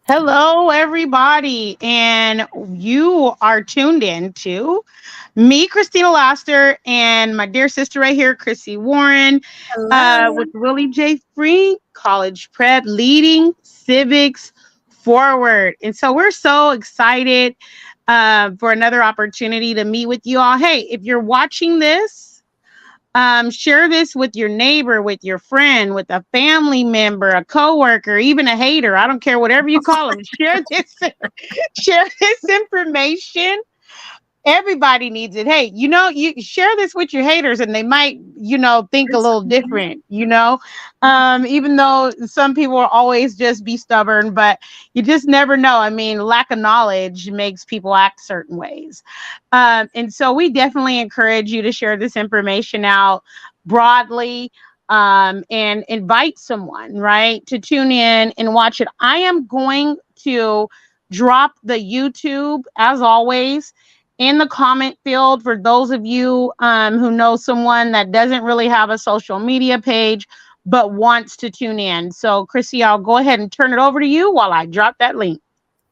Hello, everybody, and you are tuned in to me, Christina Laster, and my dear sister right here, Chrissy Warren, Hello. with Willie J. Frink College Prep, leading civics forward. And so we're so excited for another opportunity to meet with you all. Hey, if you're watching this, share this with your neighbor, with your friend, with a family member, a coworker, even a hater. I don't care, whatever you call them. Share this information. Everybody needs it. Hey, you share this with your haters and they might, think a little different, even though some people will always just be stubborn, but you just never know. I mean, lack of knowledge makes people act certain ways. And so we definitely encourage you to share this information out broadly, and invite someone, right, to tune in and watch it. I am going to drop the YouTube, as always, in the comment field for those of you who know someone that doesn't really have a social media page but wants to tune in. So, Chrissy, I'll go ahead and turn it over to you while I drop that link.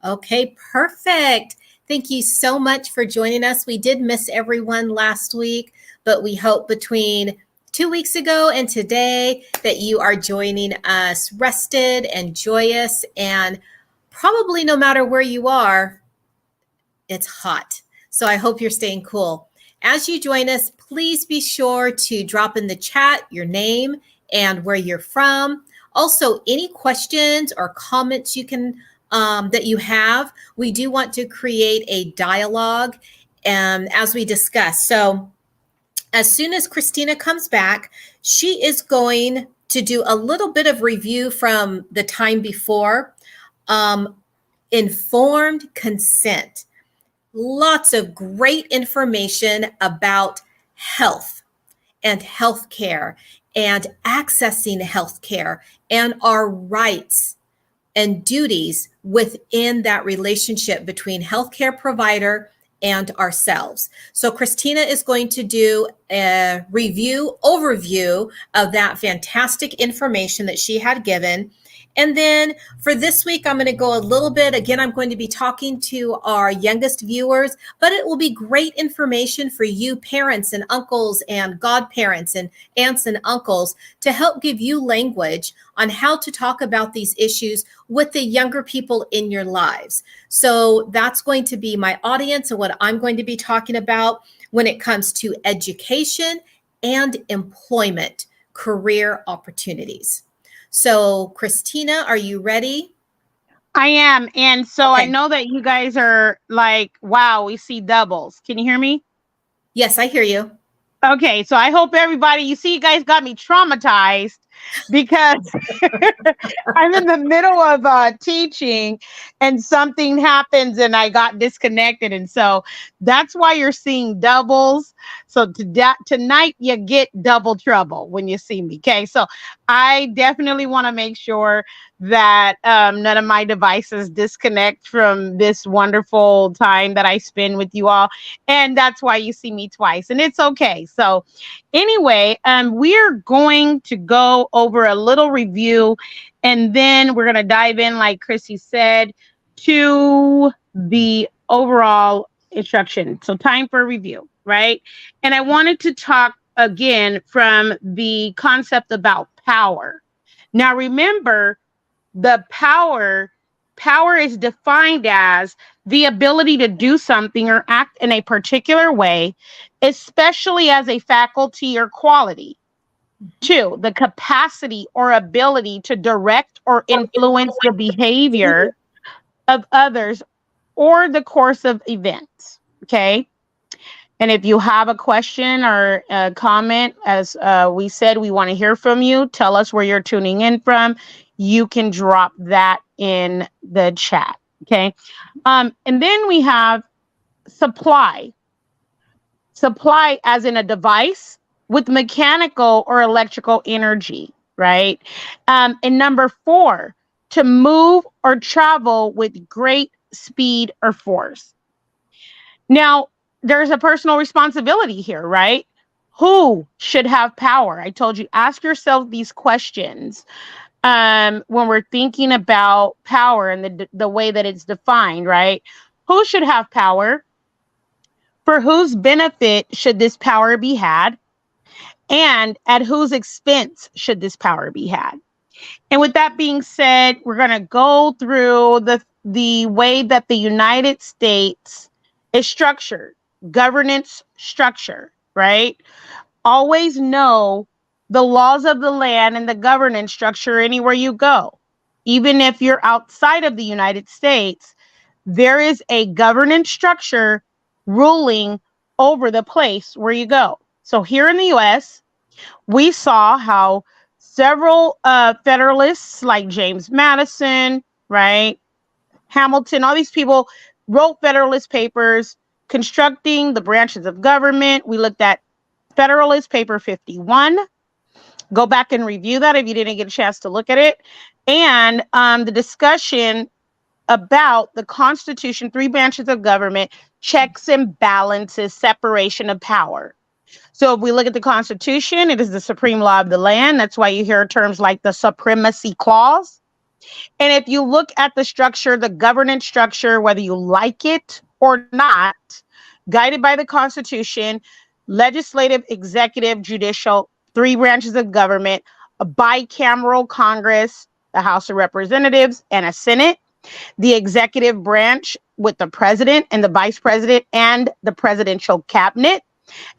Okay, perfect. Thank you so much for joining us. We did miss everyone last week, but we hope between 2 weeks ago and today that you are joining us rested and joyous, and probably no matter where you are, it's hot. So I hope you're staying cool. As you join us, please be sure to drop in the chat your name and where you're from. Also, any questions or comments you can that you have. We do want to create a dialogue as we discuss. So as soon as Christina comes back, she is going to do a little bit of review from the time before. Informed consent. Lots of great information about health and healthcare and accessing healthcare and our rights and duties within that relationship between healthcare provider and ourselves. So Christina is going to do a overview of that fantastic information that she had given. And then for this week, I'm going to go a little bit. Again, I'm going to be talking to our youngest viewers, but it will be great information for you parents and uncles and godparents and aunts and uncles to help give you language on how to talk about these issues with the younger people in your lives. So that's going to be my audience and what I'm going to be talking about when it comes to education and employment, career opportunities. So, Christina, are you ready? I am. And so I Okay. know that you guys are like, wow, we see doubles. Can you hear me? Yes, I hear you. Okay, so I hope everybody, you see, you guys got me traumatized because I'm in the middle of teaching and something happens and I got disconnected. And so that's why you're seeing doubles. So tonight you get double trouble when you see me. Okay, so I definitely want to make sure that none of my devices disconnect from this wonderful time that I spend with you all. And that's why you see me twice. And it's okay. So anyway, we're going to go over a little review and then we're going to dive in, like Chrissy said, to the overall instruction. So time for a review, right? And I wanted to talk again from the concept about power. Now, remember, the power is defined as the ability to do something or act in a particular way, especially as a faculty or quality. 2, the capacity or ability to direct or influence the behavior of others or the course of events. Okay. And if you have a question or a comment, as we said, we want to hear from you. Tell us where you're tuning in from. You can drop that in the chat. Okay. And then we have supply. Supply as in a device with mechanical or electrical energy, right? And number 4, to move or travel with great speed or force. Now, there's a personal responsibility here, right? Who should have power? I told you, ask yourself these questions. when we're thinking about power and the way that it's defined, right? Who should have power? For whose benefit should this power be had? And at whose expense should this power be had? And with that being said, we're going to go through the way that the United States is structured, governance structure, right? Always know the laws of the land and the governance structure anywhere you go. Even if you're outside of the United States, there is a governance structure ruling over the place where you go. So here in the US, we saw how several Federalists like James Madison, right, Hamilton, all these people wrote Federalist papers constructing the branches of government. We looked at Federalist Paper 51. Go back and review that if you didn't get a chance to look at it. And the discussion about the Constitution, 3 branches of government, checks and balances, separation of power. So if we look at the Constitution, it is the supreme law of the land. That's why you hear terms like the supremacy clause. And if you look at the structure, the governance structure, whether you like it or not, guided by the Constitution, legislative, executive, judicial, 3 branches of government, a bicameral Congress, the House of Representatives, and a Senate, the executive branch with the president and the vice president and the presidential cabinet,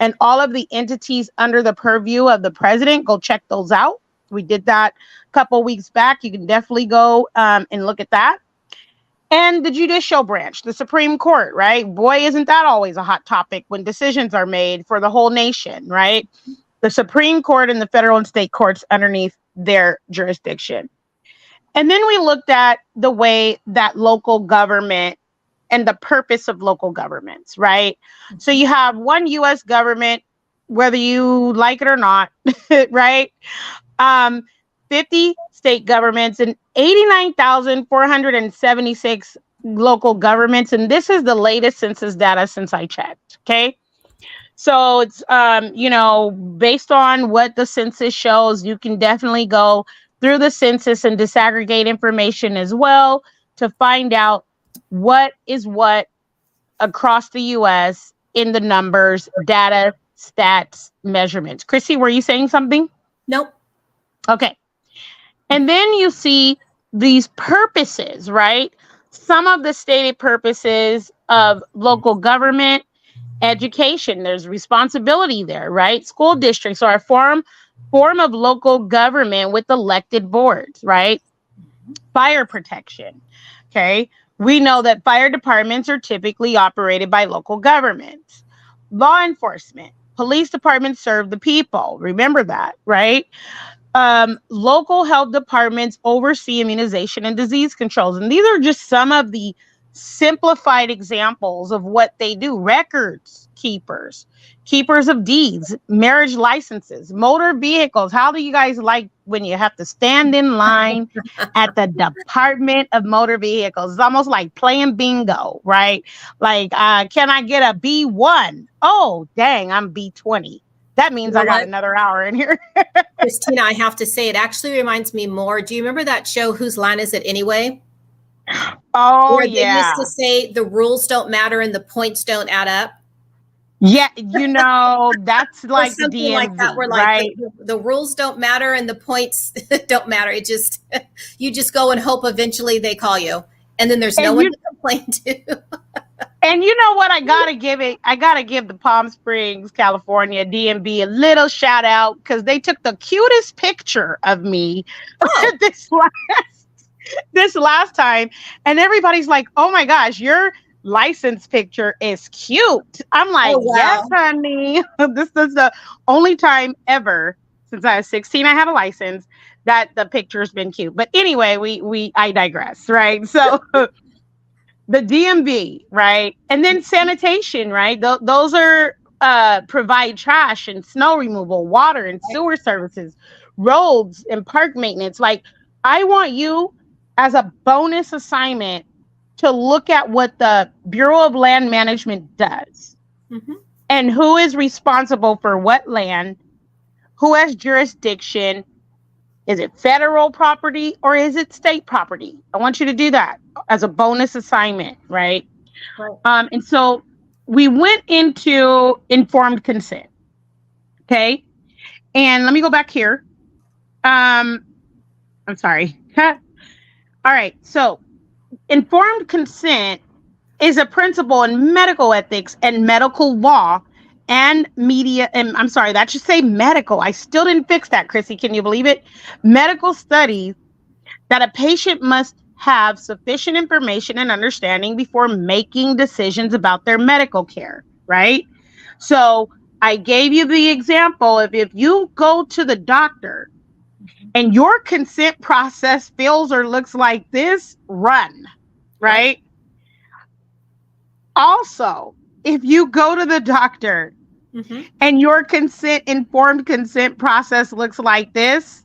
and all of the entities under the purview of the president. Go check those out. We did that a couple weeks back. You can definitely go and look at that. And the judicial branch, the Supreme Court, right? Boy, isn't that always a hot topic when decisions are made for the whole nation, right? The Supreme Court and the federal and state courts underneath their jurisdiction. And then we looked at the way that local government and the purpose of local governments, right? So you have one U.S. government, whether you like it or not, right? 50 state governments and 89,476 local governments. And this is the latest census data since I checked, okay? So it's, based on what the census shows, you can definitely go through the census and disaggregate information as well to find out what is what across the U.S. in the numbers, data, stats, measurements. Chrissy, were you saying something? Nope. Okay. And then you see these purposes, right? Some of the stated purposes of local government, education, there's responsibility there, right? School districts are a form of local government with elected boards, right? Fire protection, okay? We know that fire departments are typically operated by local governments. Law enforcement, police departments serve the people. Remember that, right? Local health departments oversee immunization and disease controls. And these are just some of the simplified examples of what they do. Records keepers, keepers of deeds, marriage licenses, motor vehicles. How do you guys like when you have to stand in line at the Department of Motor Vehicles? It's almost like playing bingo, right? Like, can I get a B1? Oh, dang, I'm B20. That means I got another hour in here. Christina, I have to say, it actually reminds me more. Do you remember that show, Whose Line Is It Anyway? Oh, where yeah. They used to say the rules don't matter and the points don't add up. Yeah, that's like the DMV, like that. We're right? Like the rules don't matter and the points don't matter. It just, you just go and hope eventually they call you. And then there's no one to complain to. And you know what? I gotta give the Palm Springs, California DMV a little shout out because they took the cutest picture of me this last time, and everybody's like, "Oh my gosh, your license picture is cute." I'm like, "Yes, honey." This is the only time ever since I was 16 I had a license that the picture's been cute. But anyway, I digress, right? So. The DMV, right? And then sanitation, right? Those are provide trash and snow removal, water and sewer services, roads and park maintenance. Like, I want you as a bonus assignment to look at what the Bureau of Land Management does and who is responsible for what land, who has jurisdiction, Is it federal property or is it state property? I want you to do that as a bonus assignment, right? Right. And so we went into informed consent. Okay. And let me go back here. I'm sorry. All right. So informed consent is a principle in medical ethics and medical law and media. And I'm sorry, that should say medical. I still didn't fix that, Chrissy. Can you believe it? Medical studies that a patient must have sufficient information and understanding before making decisions about their medical care, right? So I gave you the example of if you go to the doctor and your consent process feels or looks like this, run, right? Also, if you go to the doctor and your informed consent process looks like this,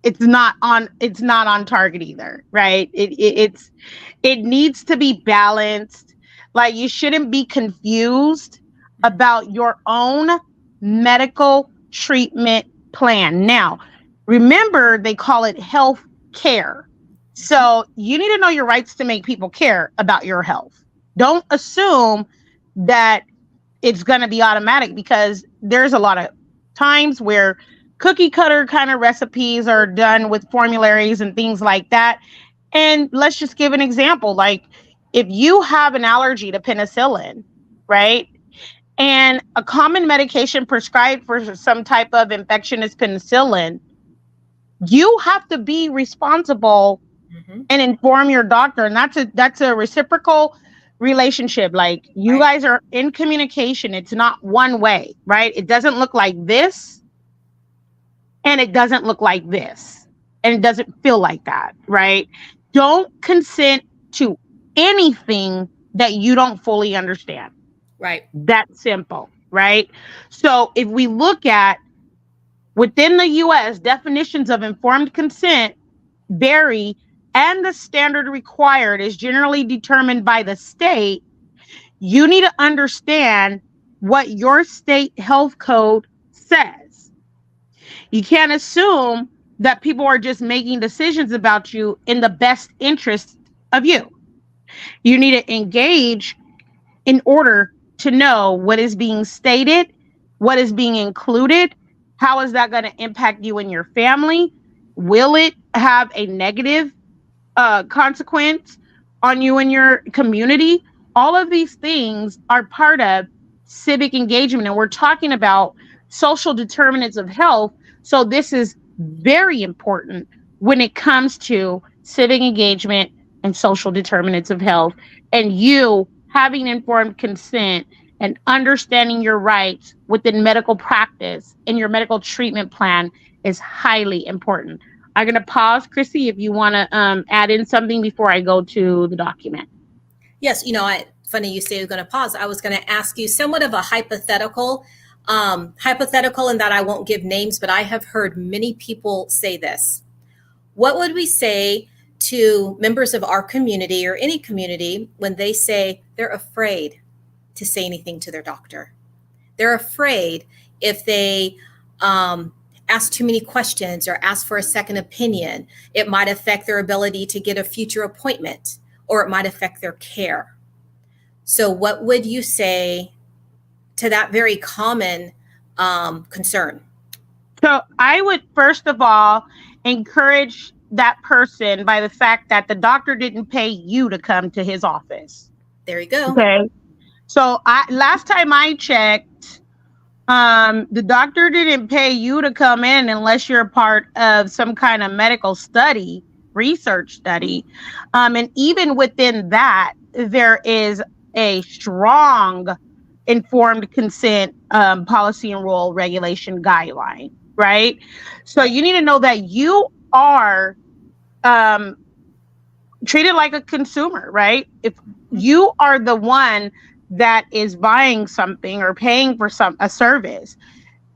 it's not on target either, right? It needs to be balanced. Like, you shouldn't be confused about your own medical treatment plan. Now, remember, they call it health care. So you need to know your rights to make people care about your health. Don't assume that it's going to be automatic, because there's a lot of times where cookie cutter kind of recipes are done with formularies and things like that. And let's just give an example. Like, if you have an allergy to penicillin, right? And a common medication prescribed for some type of infection is penicillin, you have to be responsible and inform your doctor. And that's a reciprocal relationship. Like, you guys are in communication. It's not one way, right? It doesn't look like this, and it doesn't look like this, and it doesn't feel like that, right? Don't consent to anything that you don't fully understand. Right. That's simple, right? So if we look at within the US, definitions of informed consent vary, and the standard required is generally determined by the state. You need to understand what your state health code says. You can't assume that people are just making decisions about you in the best interest of you. You need to engage in order to know what is being stated, what is being included, how is that going to impact you and your family? Will it have a negative consequence on you and your community? All of these things are part of civic engagement, and we're talking about social determinants of health. So this is very important when it comes to civic engagement and social determinants of health, and you having informed consent and understanding your rights within medical practice and your medical treatment plan is highly important. I'm going to pause, Chrissy, if you want to add in something before I go to the document. Yes, funny you say you're going to pause. I was going to ask you somewhat of a hypothetical in that I won't give names, but I have heard many people say this. What would we say to members of our community or any community when they say they're afraid to say anything to their doctor? They're afraid if they ask too many questions or ask for a second opinion, it might affect their ability to get a future appointment, or it might affect their care. So what would you say to that very common concern? So I would, first of all, encourage that person by the fact that the doctor didn't pay you to come to his office. There you go. Okay. So last time I checked, the doctor didn't pay you to come in unless you're a part of some kind of medical study, research study. And even within that, there is a strong informed consent policy and rule regulation guideline, right? So you need to know that you are treated like a consumer, right? If you are the one that is buying something or paying for a service,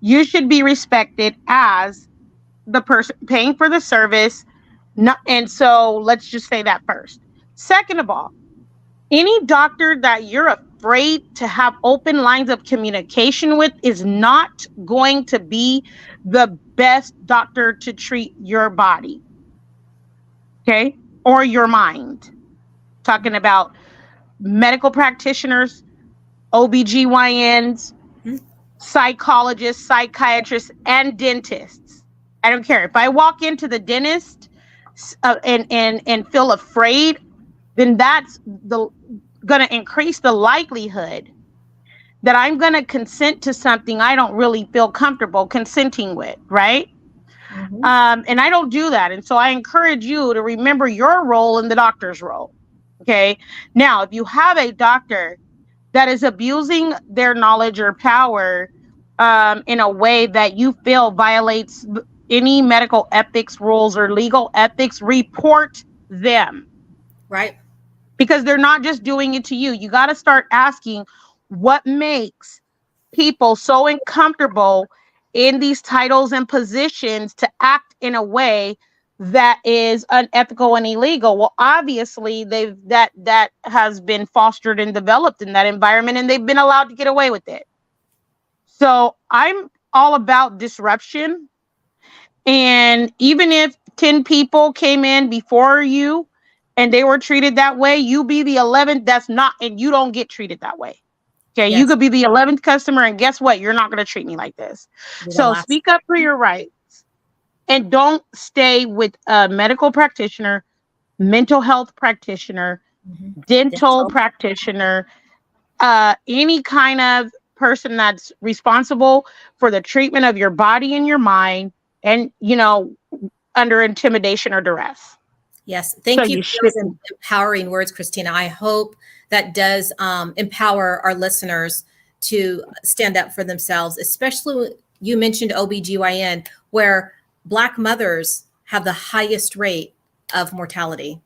you should be respected as the person paying for the service. And so let's just say that first. Second of all, any doctor that you're afraid to have open lines of communication with is not going to be the best doctor to treat your body, okay, or your mind. Talking about medical practitioners, OBGYNs, Mhm. psychologists, psychiatrists, and dentists. I don't care. If I walk into the dentist and feel afraid, then that's going to increase the likelihood that I'm going to consent to something I don't really feel comfortable consenting with, right? Mhm. And I don't do that. And so I encourage you to remember your role in the doctor's role. Okay. Now, if you have a doctor that is abusing their knowledge or power in a way that you feel violates any medical ethics rules or legal ethics, report them, Right. because they're not just doing it to you. You got to start asking what makes people so uncomfortable in these titles and positions to act in a way that is unethical and illegal. Well, obviously that has been fostered and developed in that environment, and they've been allowed to get away with it. So I'm all about disruption. And even if 10 people came in before you and they were treated that way, you be the 11th that's not, and you don't get treated that way. Okay, you Yes. could be the 11th customer, and guess what? You're not going to treat me like this. Be the So last. speak up for your rights, and don't stay with a medical practitioner, mental health practitioner, Mhm. dental Dental. practitioner, any kind of person that's responsible for the treatment of your body and your mind, and, under intimidation or duress. Yes. So Thank you you for those shouldn't. empowering words, Christina. I hope that does empower our listeners to stand up for themselves, especially you mentioned OBGYN, where Black mothers have the highest rate of mortality.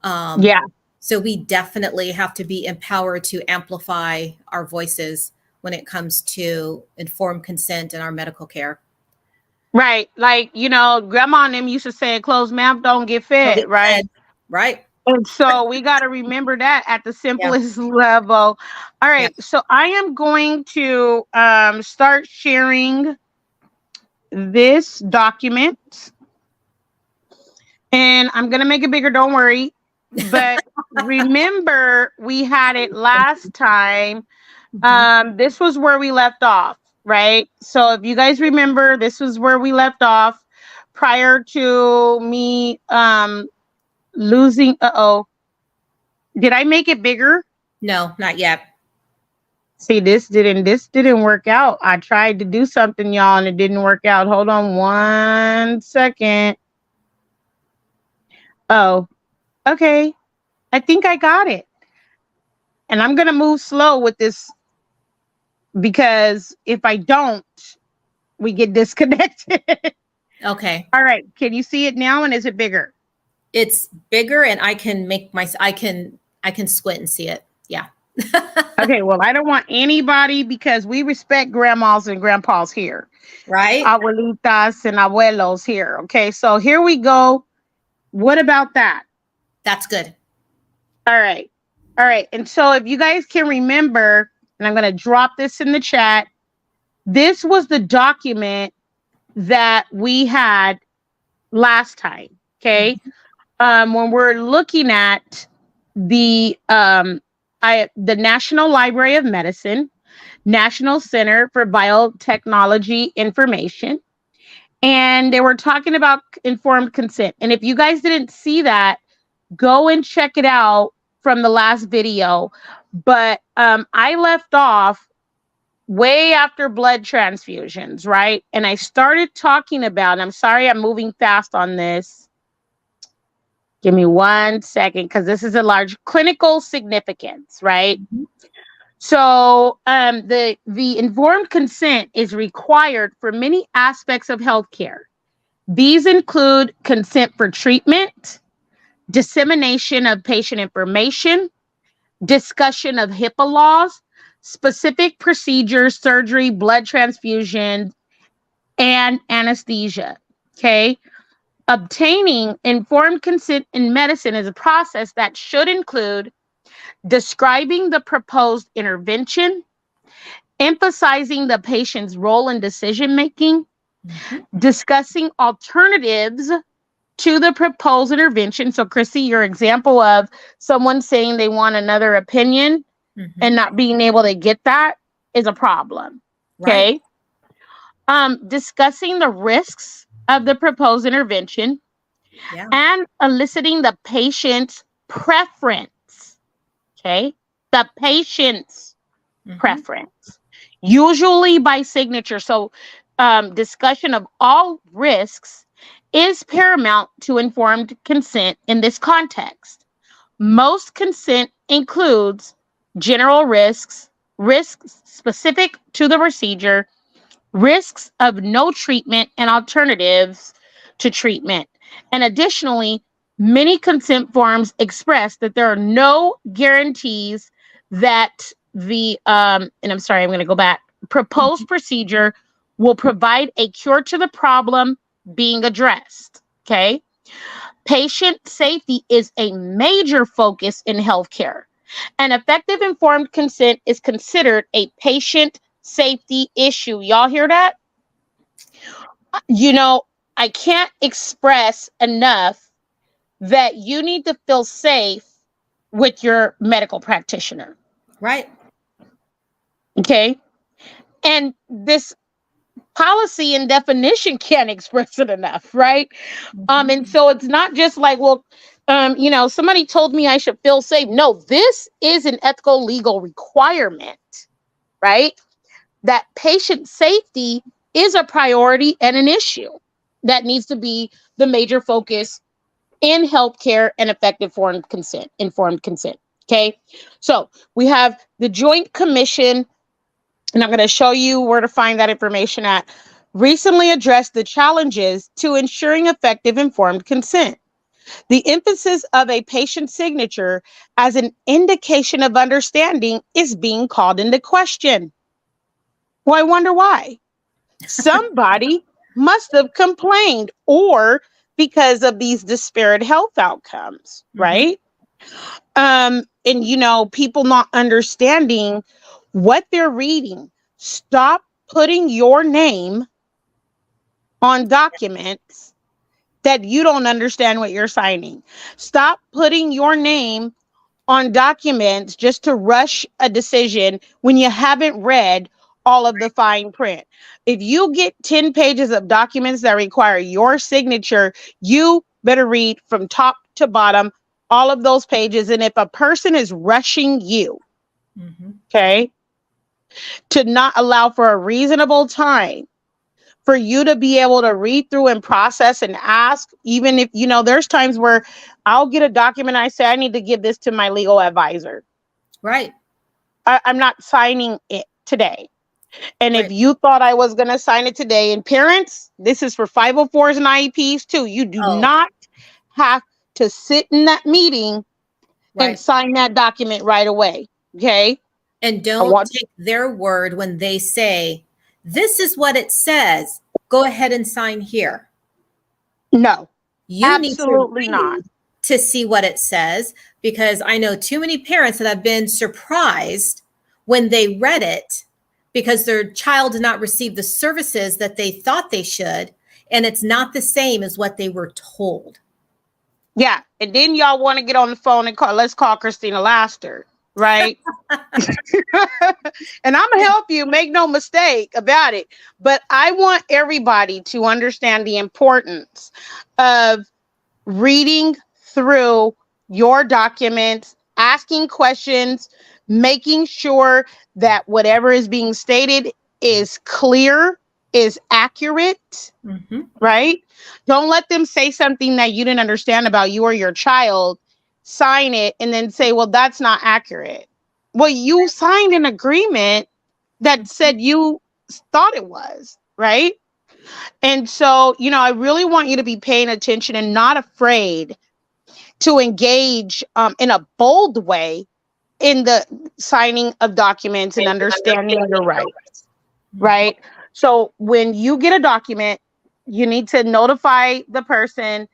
Yeah. So we definitely have to be empowered to amplify our voices when it comes to informed consent in our medical care. Right. Like, grandma and them used to say closed mouth don't get Don't fed, get right? fed. Right. And so we got to remember that at the Yeah. simplest level. All Yeah. right. So I am going to start sharing this document, and I'm going to make it bigger. Don't worry. But remember, we had it last time. This was where we left off, right? So if you guys remember, this was where we left off prior to me losing. Uh-oh. Did I make it bigger? No, not yet. See, this didn't work out. I tried to do something, y'all, and it didn't work out. Hold on 1 second. Oh, okay. I think I got it. And I'm gonna move slow with this, because if I don't, we get disconnected. Okay. All right. Can you see it now? And is it bigger? It's bigger and I can I can squint and see it. Yeah. Okay. Well, I don't want anybody, because we respect grandmas and grandpas here. Right? Abuelitas and abuelos here. Okay. So here we go. What about that? That's good. All right. All right. And so if you guys can remember, and I'm going to drop this in the chat, this was the document that we had last time. Okay. When we're looking at the National Library of Medicine, National Center for Biotechnology Information, and they were talking about informed consent. And if you guys didn't see that, go and check it out from the last video. But I left off way after blood transfusions, right? And I started talking about, and I'm sorry I'm moving fast on this. Give me 1 second, because this is a large clinical significance, right? Mhm. So the informed consent is required for many aspects of healthcare. These include consent for treatment, dissemination of patient information, discussion of HIPAA laws, specific procedures, surgery, blood transfusion, and anesthesia. Okay. Obtaining informed consent in medicine is a process that should include describing the proposed intervention, emphasizing the patient's role in decision making, Mhm. Discussing alternatives to the proposed intervention. So, Chrissy, your example of someone saying they want another opinion and Mhm. not being able to get that is a problem. Right. Okay. Discussing the risks of the proposed intervention Yeah. and eliciting the patient's preference. Okay. The patient's Mhm. preference, usually by signature. So, discussion of all risks is paramount to informed consent in this context. Most consent includes general risks, risks specific to the procedure, risks of no treatment, and alternatives to treatment. And additionally, many consent forms express that there are no guarantees that and I'm sorry, I'm going to go back, proposed procedure will provide a cure to the problem being addressed. Okay. Patient safety is a major focus in healthcare. And effective informed consent is considered a patient safety issue. Y'all hear that? You know, I can't express enough that you need to feel safe with your medical practitioner. Right. Okay. And this policy and definition can't express it enough, right? Mhm. And so it's not just like, well, somebody told me I should feel safe. No, this is an ethical legal requirement, right? That patient safety is a priority and an issue that needs to be the major focus in healthcare and effective informed consent. Okay. So we have the Joint Commission, and I'm going to show you where to find that information at, recently addressed the challenges to ensuring effective informed consent. The emphasis of a patient signature as an indication of understanding is being called into question. Well, I wonder why. Somebody must have complained, or because of these disparate health outcomes, Mhm. right? And people not understanding what they're reading. Stop putting your name on documents that you don't understand what you're signing. Stop putting your name on documents just to rush a decision when you haven't read all of the fine print. If you get 10 pages of documents that require your signature, you better read from top to bottom all of those pages. And if a person is rushing you, Mhm. okay, to not allow for a reasonable time for you to be able to read through and process and ask, even if, there's times where I'll get a document and I say, I need to give this to my legal advisor. Right. I'm not signing it today. And if Right. you thought I was going to sign it today, and parents, this is for 504s and IEPs too. You do Oh, not have to sit in that meeting and right. sign that document right away. Okay. And I don't want, take their word when they say, this is what it says. Go ahead and sign here. no, You need to absolutely not. read to see what it says, because I know too many parents that have been surprised when they read it because their child did not receive the services that they thought they should. And it's not the same as what they were told. Yeah. And then y'all want to get on the phone and let's call Christina Laster, right? And I'm gonna help you, make no mistake about it. But I want everybody to understand the importance of reading through your documents, asking questions, making sure that whatever is being stated is clear, is accurate, Mhm. right? Don't let them say something that you didn't understand about you or your child, sign it, and then say, well, that's not accurate. Well, you signed an agreement that said you thought it was, right? And so, I really want you to be paying attention and not afraid to engage in a bold way in the signing of documents and understanding your rights, Mhm. right? So when you get a document, you need to notify the person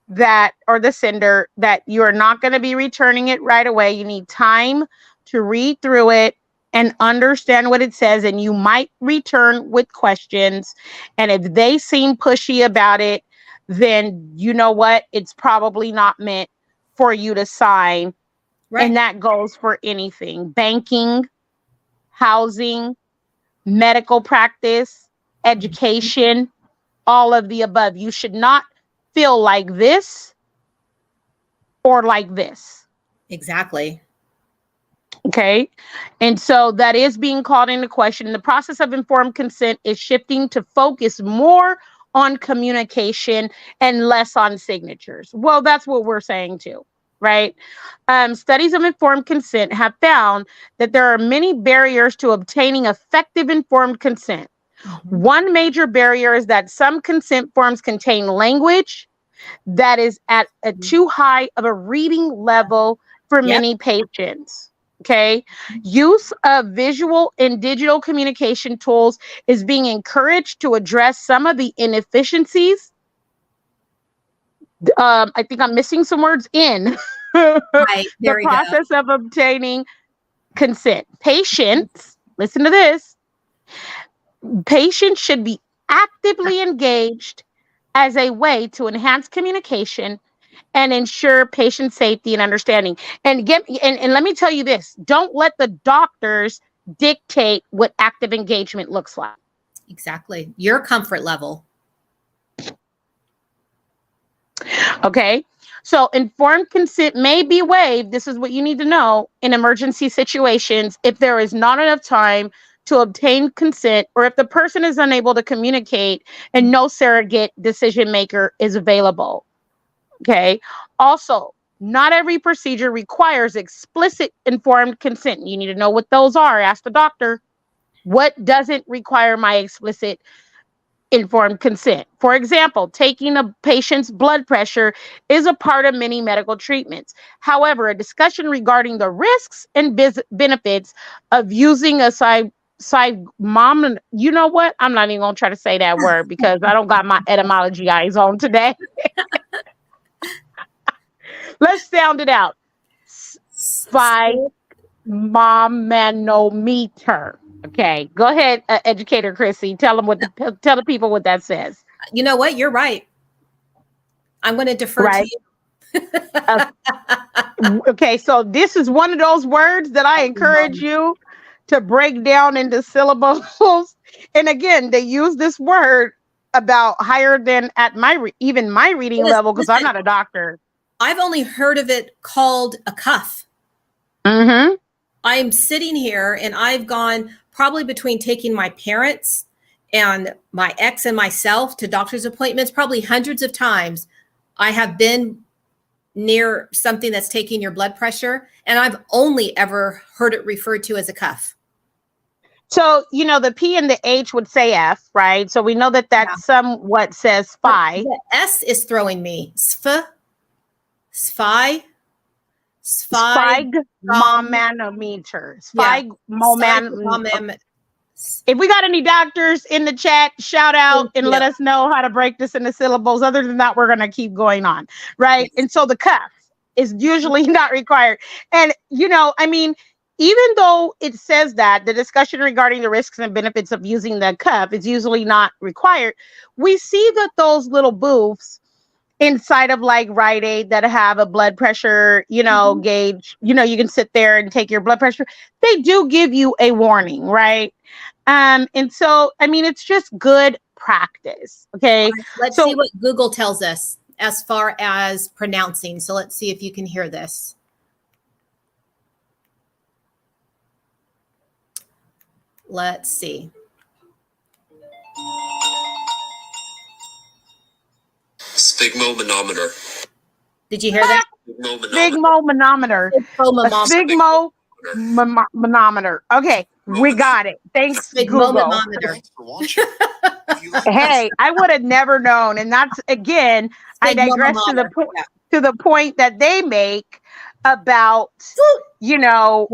that, or the sender, that you're not going to be returning it right away. You need time to read through it, and understand what it says, and you might return with questions. And if they seem pushy about it, then you know what? It's probably not meant for you to sign. Right. And that goes for anything: banking, housing, medical practice, education, all of the above. You should not feel like this or like this. Exactly. Okay. And so that is being called into question. The process of informed consent is shifting to focus more on communication and less on signatures. Well, that's what we're saying too, right? Studies of informed consent have found that there are many barriers to obtaining effective informed consent. One major barrier is that some consent forms contain language that is at a too high of a reading level for many patients. Okay. Use of visual and digital communication tools is being encouraged to address some of the inefficiencies. I think I'm missing some words in the process of obtaining consent. Patients, listen to this. Patients should be actively engaged as a way to enhance communication and ensure patient safety and understanding. And let me tell you this: don't let the doctors dictate what active engagement looks like. Exactly. Your comfort level. Okay. So informed consent may be waived. This is what you need to know in emergency situations if there is not enough time to obtain consent, or if the person is unable to communicate and no surrogate decision maker is available. Okay. Also, not every procedure requires explicit informed consent. You need to know what those are. Ask the doctor. What doesn't require my explicit informed consent? For example, taking a patient's blood pressure is a part of many medical treatments. However, a discussion regarding the risks and benefits of using a you know what? I'm not even going to try to say that word because I don't got my etymology eyes on today. Let's sound it out. Manometer. Okay, go ahead, educator Chrissy. Tell the people what that says. You know what? You're right. I'm going to defer to you. Okay, so this is one of those words that I encourage you to break down into syllables. And again, they use this word about higher than at my reading level, because I'm not a doctor. I've only heard of it called a cuff. Mm-hmm. I'm sitting here and I've gone probably between taking my parents and my ex and myself to doctor's appointments, probably hundreds of times. I have been near something that's taking your blood pressure, and I've only ever heard it referred to as a cuff. So, you know, the P and the H would say F, right? So we know that somewhat says phi. The S is throwing me. Sphygmomanometer. If we got any doctors in the chat, shout out and let us know how to break this into syllables. Other than that, we're going to keep going on, right? Yes. And so the cuff is usually not required. And, you know, I mean, even though it says that the discussion regarding the risks and benefits of using the cuff is usually not required, we see that those little booths inside of like Rite Aid that have a blood pressure, you know, gauge, you know, you can sit there and take your blood pressure. They do give you a warning, right? And so, I mean, it's just good practice. Okay. Right, let's see what Google tells us as far as pronouncing. So let's see if you can hear this. Let's see. Sphygmomanometer. Did you hear that? Sphygmomanometer. Sphygmomanometer. Okay, we got it. Thanks, Google. Hey, I would have never known. And that's, again, I digress to the point that they make about, you know,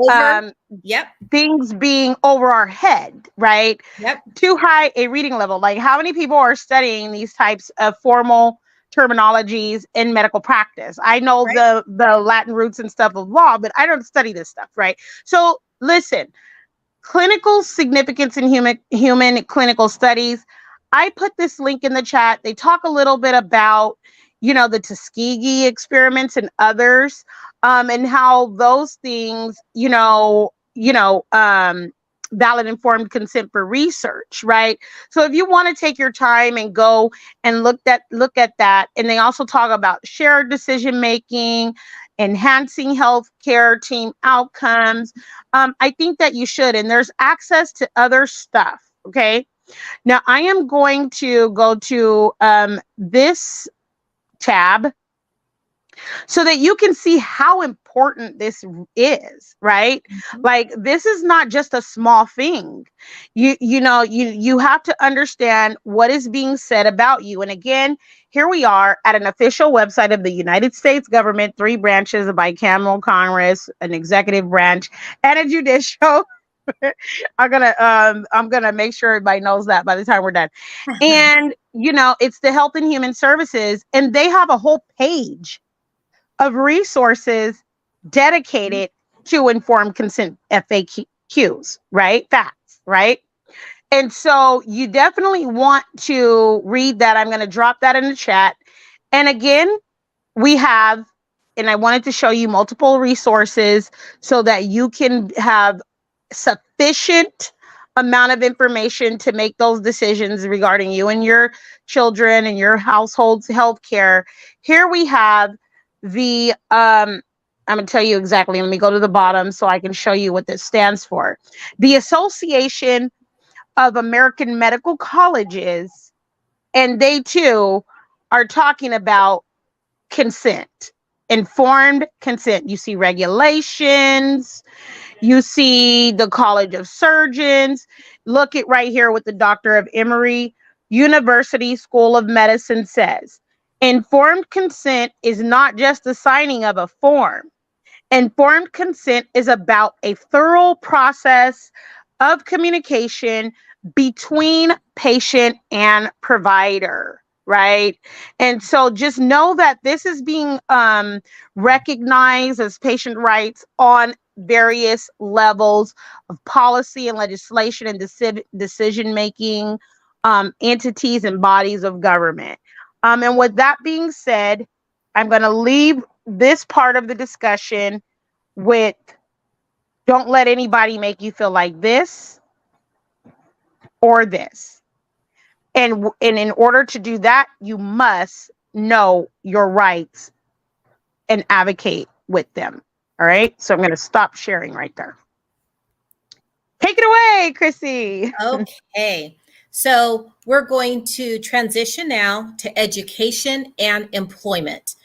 things being over our head, right? Yep. Too high a reading level. Like, how many people are studying these types of formal terminologies in medical practice? I know the Latin roots and stuff of law, but I don't study this stuff, right? So listen, clinical significance in human clinical studies. I put this link in the chat. They talk a little bit about, the Tuskegee experiments and others, and how those things, valid informed consent for research, right? So if you want to take your time and go and look at that, and they also talk about shared decision making, enhancing healthcare team outcomes. I think that you should, and there's access to other stuff. Okay. Now I am going to go to this tab so that you can see how important this is, right? Mhm. Like, this is not just a small thing. You have to understand what is being said about you. And again, here we are at an official website of the United States government, 3 branches, a bicameral Congress, an executive branch, and a judicial. I'm gonna make sure everybody knows that by the time we're done. And it's the Health and Human Services, and they have a whole page of resources dedicated to informed consent FAQs, right? Facts, right? And so you definitely want to read that. I'm going to drop that in the chat. And again, and I wanted to show you multiple resources so that you can have sufficient amount of information to make those decisions regarding you and your children and your household's health care. Here we have I'm going to tell you exactly. Let me go to the bottom so I can show you what this stands for. The Association of American Medical Colleges, and they too are talking about consent, informed consent. You see regulations, you see the College of Surgeons. Look at right here what the Doctor of Emory University School of Medicine says. Informed consent is not just the signing of a form. Informed consent is about a thorough process of communication between patient and provider, right? And so just know that this is being recognized as patient rights on various levels of policy and legislation and decision making entities and bodies of government. And with that being said, I'm going to leave this part of the discussion with, don't let anybody make you feel like this or this. And in order to do that, you must know your rights and advocate with them. All right. So I'm going to stop sharing right there. Take it away, Chrissy. Okay. So we're going to transition now to education and employment.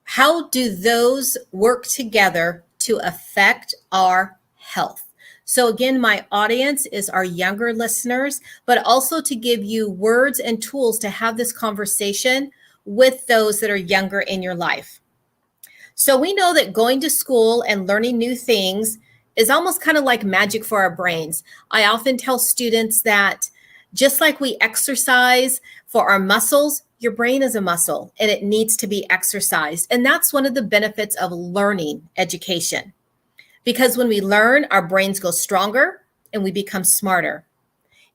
How do those work together to affect our health? So again, my audience is our younger listeners, but also to give you words and tools to have this conversation with those that are younger in your life. So we know that going to school and learning new things is almost kind of like magic for our brains. I often tell students that just like we exercise for our muscles, your brain is a muscle and it needs to be exercised. And that's one of the benefits of learning education. Because when we learn, our brains go stronger and we become smarter.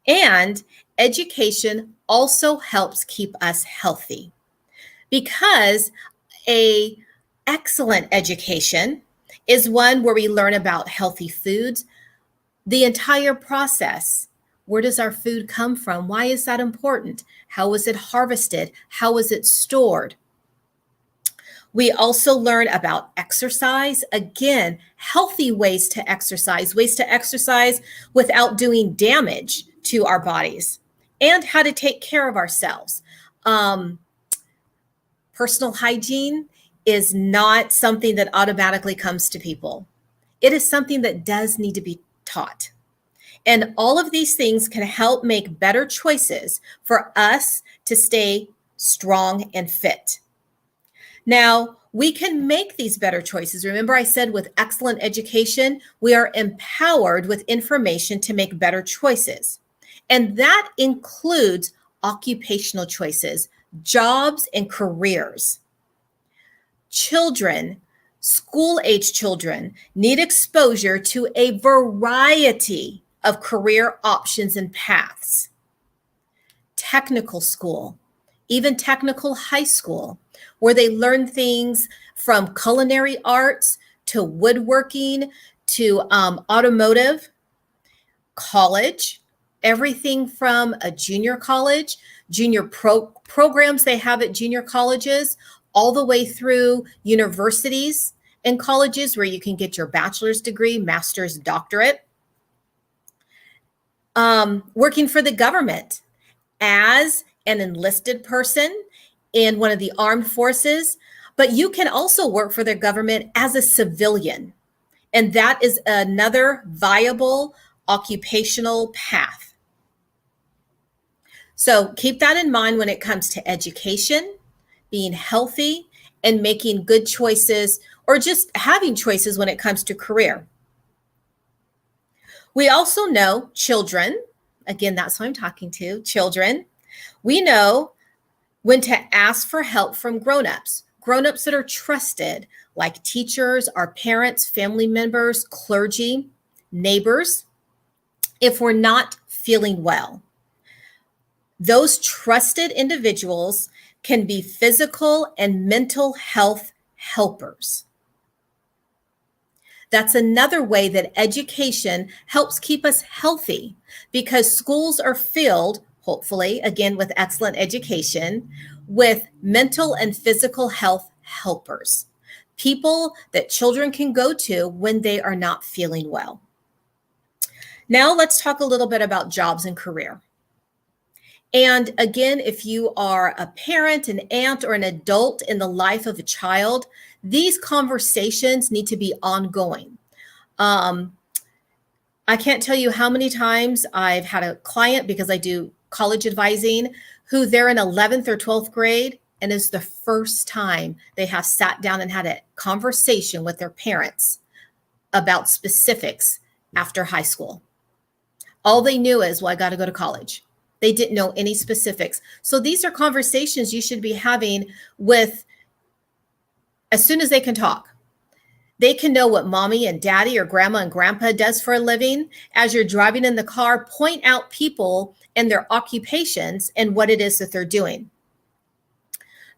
And education also helps keep us healthy. Because a excellent education is one where we learn about healthy foods, the entire process. Where does our food come from? Why is that important? How was it harvested? How was it stored? We also learn about exercise. Again, healthy ways to exercise without doing damage to our bodies, and how to take care of ourselves. Personal hygiene is not something that automatically comes to people. It is something that does need to be taught. And all of these things can help make better choices for us to stay strong and fit. Now, we can make these better choices. Remember, I said with excellent education, we are empowered with information to make better choices. And that includes occupational choices, jobs, and careers. Children School-age children need exposure to a variety of career options and paths. Technical school, even technical high school, where they learn things from culinary arts to woodworking to automotive. College, everything from a junior college, junior programs they have at junior colleges, all the way through universities and colleges where you can get your bachelor's degree, master's, doctorate. Working for the government as an enlisted person in one of the armed forces, but you can also work for the government as a civilian. And that is another viable occupational path. So keep that in mind when it comes to education, being healthy, and making good choices, or just having choices when it comes to career. We also know children, again, that's who I'm talking to, children. We know when to ask for help from grown-ups that are trusted, like teachers, our parents, family members, clergy, neighbors, if we're not feeling well. Those trusted individuals can be physical and mental health helpers. That's another way that education helps keep us healthy, because schools are filled, hopefully, again, with excellent education, with mental and physical health helpers, people that children can go to when they are not feeling well. Now let's talk a little bit about jobs and career. And again, if you are a parent, an aunt, or an adult in the life of a child, these conversations need to be ongoing. I can't tell you how many times I've had a client, because I do college advising, who they're in 11th or 12th grade, and it's the first time they have sat down and had a conversation with their parents about specifics after high school. All they knew is, well, I got to go to college. They didn't know any specifics. So these are conversations you should be having with as soon as they can talk. They can know what mommy and daddy or grandma and grandpa does for a living. As you're driving in the car, point out people and their occupations and what it is that they're doing.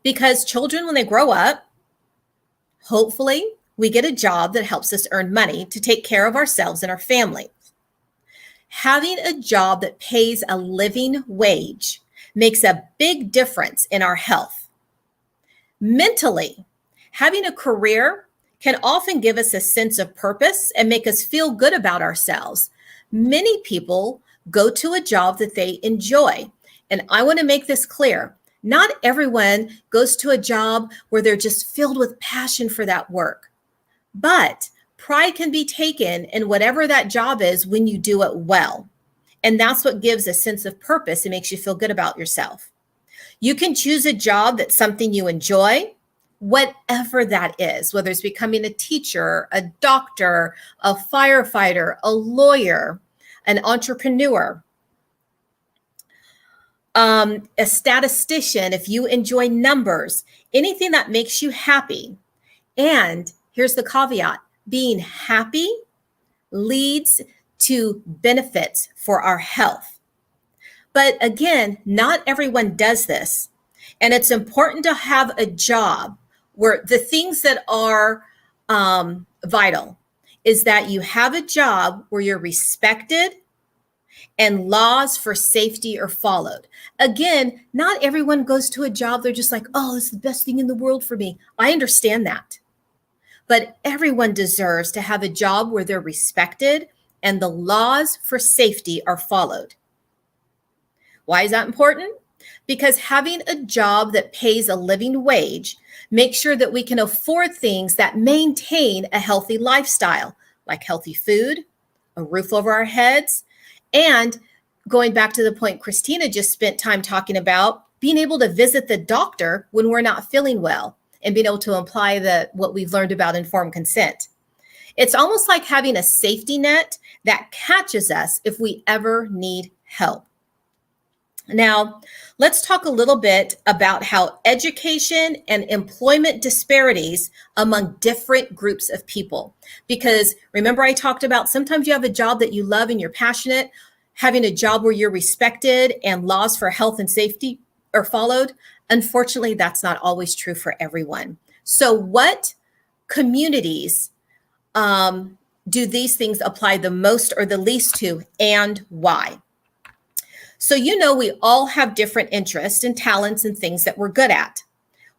Because children, when they grow up, hopefully we get a job that helps us earn money to take care of ourselves and our family. Having a job that pays a living wage makes a big difference in our health. Mentally, having a career can often give us a sense of purpose and make us feel good about ourselves. Many people go to a job that they enjoy. And I want to make this clear. Not everyone goes to a job where they're just filled with passion for that work. But pride can be taken in whatever that job is when you do it well. And that's what gives a sense of purpose and makes you feel good about yourself. You can choose a job that's something you enjoy, whatever that is, whether it's becoming a teacher, a doctor, a firefighter, a lawyer, an entrepreneur, a statistician, if you enjoy numbers, anything that makes you happy. And here's the caveat. Being happy leads to benefits for our health. But again, not everyone does this. And it's important to have a job where the things that are vital is that you have a job where you're respected and laws for safety are followed. Again, not everyone goes to a job, they're just like, oh, this is the best thing in the world for me. I understand that. But everyone deserves to have a job where they're respected and the laws for safety are followed. Why is that important? Because having a job that pays a living wage makes sure that we can afford things that maintain a healthy lifestyle, like healthy food, a roof over our heads, and going back to the point Christina just spent time talking about, being able to visit the doctor when we're not feeling well and being able to apply what we've learned about informed consent. It's almost like having a safety net that catches us if we ever need help. Now, let's talk a little bit about how education and employment disparities among different groups of people. Because remember, I talked about sometimes you have a job that you love and you're passionate, having a job where you're respected and laws for health and safety are followed. Unfortunately, that's not always true for everyone. So, what communities do these things apply the most or the least to, and why? So, we all have different interests and talents and things that we're good at.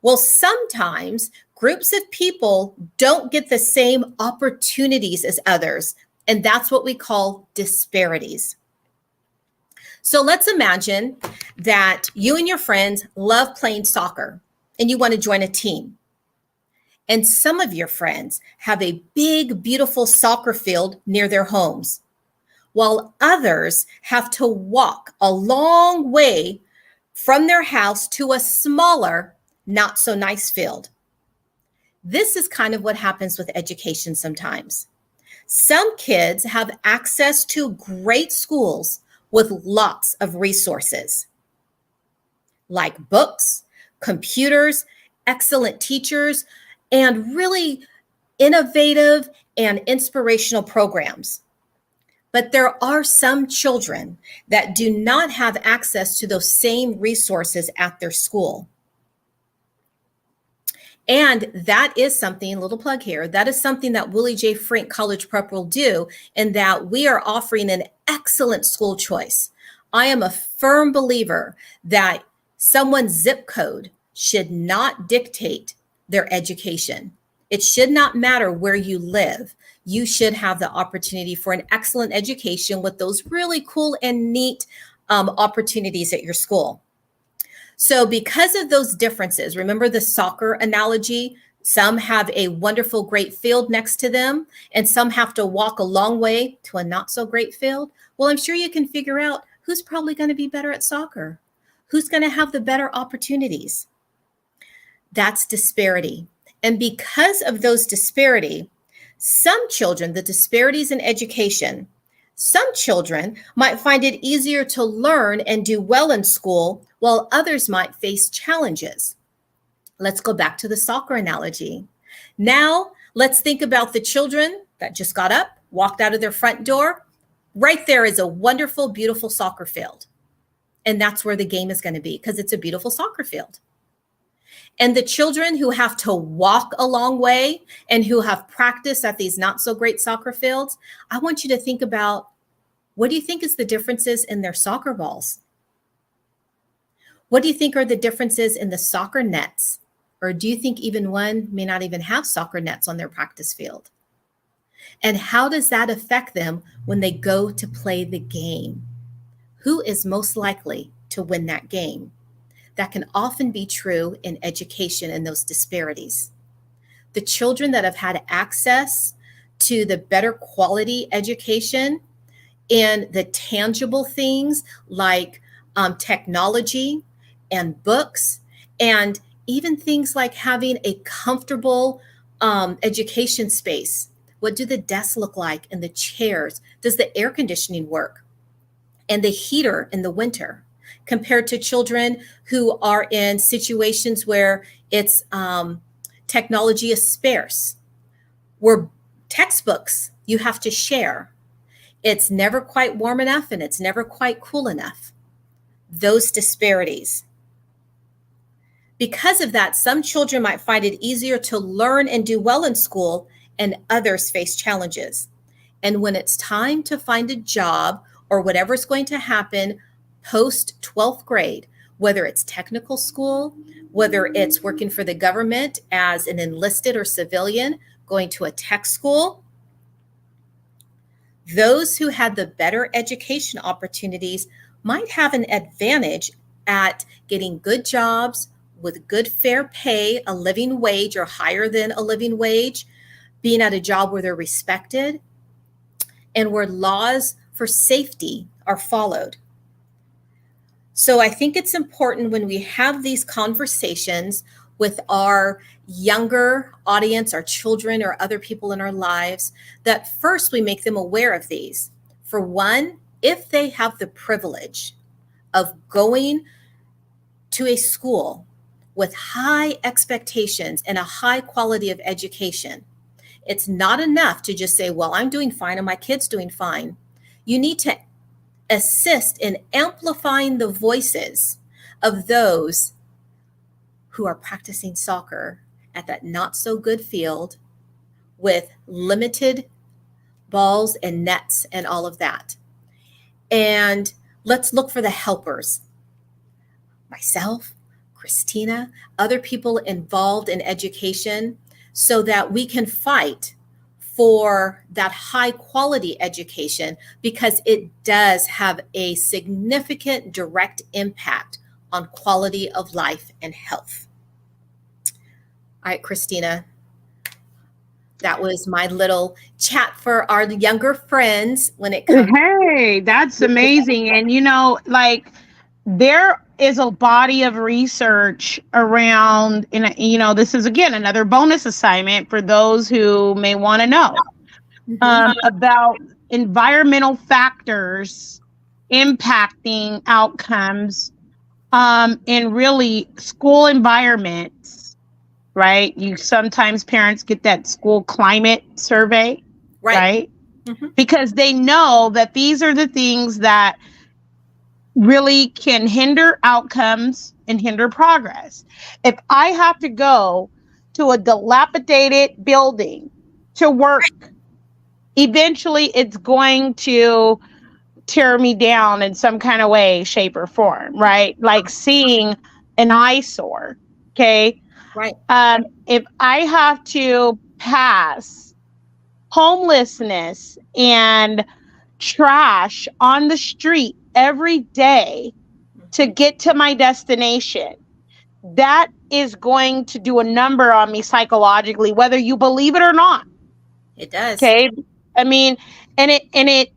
Well, sometimes groups of people don't get the same opportunities as others, and that's what we call disparities. So let's imagine that you and your friends love playing soccer and you want to join a team. And some of your friends have a big, beautiful soccer field near their homes, while others have to walk a long way from their house to a smaller, not so nice field. This is kind of what happens with education sometimes. Some kids have access to great schools with lots of resources, like books, computers, excellent teachers, and really innovative and inspirational programs. But there are some children that do not have access to those same resources at their school. And that is something, little plug here, that is something that Willie J. Frink College Prep will do, in that we are offering an excellent school choice. I am a firm believer that someone's zip code should not dictate their education. It should not matter where you live. You should have the opportunity for an excellent education with those really cool and neat opportunities at your school. So because of those differences, remember the soccer analogy? Some have a wonderful, great field next to them, and some have to walk a long way to a not so great field. Well, I'm sure you can figure out who's probably going to be better at soccer, who's going to have the better opportunities. That's disparity. And because of those disparity, some children, the disparities in education, some children might find it easier to learn and do well in school, while others might face challenges. Let's go back to the soccer analogy. Now, let's think about the children that just got up, walked out of their front door. Right there is a wonderful, beautiful soccer field. And that's where the game is going to be, because it's a beautiful soccer field. And the children who have to walk a long way and who have practice at these not so great soccer fields, I want you to think about, what do you think is the differences in their soccer balls? What do you think are the differences in the soccer nets? Or do you think even one may not even have soccer nets on their practice field? And how does that affect them when they go to play the game? Who is most likely to win that game? That can often be true in education and those disparities. The children that have had access to the better quality education and the tangible things like technology and books, and even things like having a comfortable education space. What do the desks look like and the chairs? Does the air conditioning work? And the heater in the winter, compared to children who are in situations where it's technology is sparse, where textbooks you have to share. It's never quite warm enough and it's never quite cool enough. Those disparities. Because of that, some children might find it easier to learn and do well in school, and others face challenges. And when it's time to find a job or whatever's going to happen post 12th grade, whether it's technical school, whether it's working for the government as an enlisted or civilian, going to a tech school, those who had the better education opportunities might have an advantage at getting good jobs with good fair pay, a living wage or higher than a living wage, being at a job where they're respected, and where laws for safety are followed. So I think it's important when we have these conversations with our younger audience, our children or other people in our lives, that first we make them aware of these. For one, if they have the privilege of going to a school with high expectations and a high quality of education. It's not enough to just say, well, I'm doing fine and my kid's doing fine. You need to assist in amplifying the voices of those who are practicing soccer at that not so good field with limited balls and nets and all of that. And let's look for the helpers. Myself, Christina, other people involved in education, so that we can fight for that high quality education, because it does have a significant direct impact on quality of life and health. All right, Christina, that was my little chat for our younger friends when it comes. Hey, that's amazing. And like, there is a body of research around, and this is again another bonus assignment for those who may want to know about environmental factors impacting outcomes in really school environments, right? You sometimes parents get that school climate survey, right? Because they know that these are the things that really can hinder outcomes and hinder progress. If I have to go to a dilapidated building to work, eventually it's going to tear me down in some kind of way, shape, or form, right? Like seeing an eyesore, okay? Right. If I have to pass homelessness and trash on the street every day to get to my destination, that is going to do a number on me psychologically, whether you believe it or not. It does. Okay. I mean, and it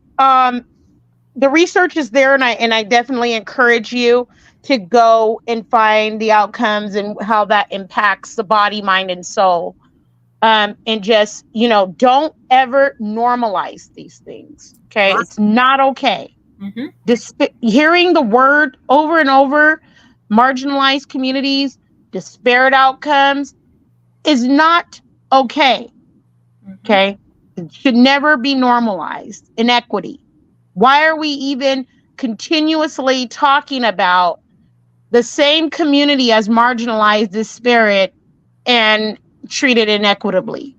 the research is there, and I definitely encourage you to go and find the outcomes and how that impacts the body, mind, and soul. And just, don't ever normalize these things. Okay. Awesome. It's not okay. Hearing the word over and over, marginalized communities, disparate outcomes, is not okay. Okay. It should never be normalized. Inequity. Why are we even continuously talking about the same community as marginalized, disparate, and treated inequitably?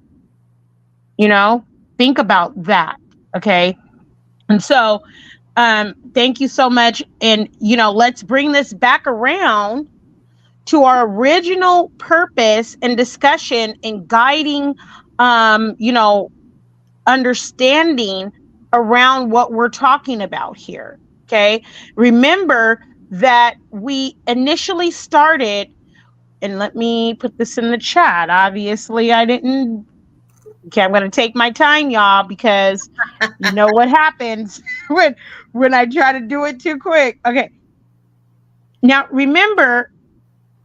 Think about that. Okay. And so, thank you so much. And, let's bring this back around to our original purpose and discussion and guiding, understanding around what we're talking about here. Okay. Remember that we initially started, and let me put this in the chat. Obviously, I didn't. Okay, I'm going to take my time, y'all, because you know what happens when I try to do it too quick. Okay. Now, remember,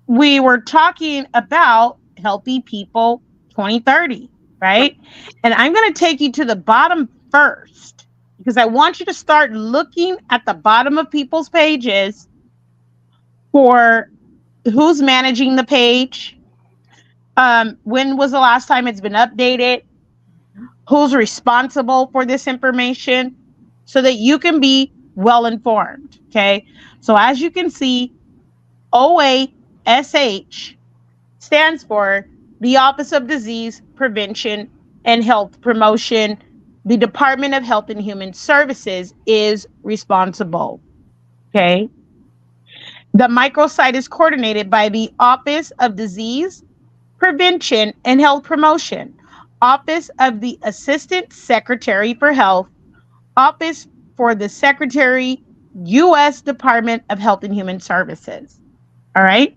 we were talking about Healthy People 2030, right? And I'm going to take you to the bottom first, because I want you to start looking at the bottom of people's pages for who's managing the page. When was the last time it's been updated? Who's responsible for this information, so that you can be well informed. Okay. So as you can see, OASH stands for the Office of Disease Prevention and Health Promotion. The Department of Health and Human Services is responsible. Okay. The microsite is coordinated by the Office of Disease Prevention and Health Promotion, Office of the Assistant Secretary for Health, Office for the Secretary, U.S. Department of Health and Human Services. All right.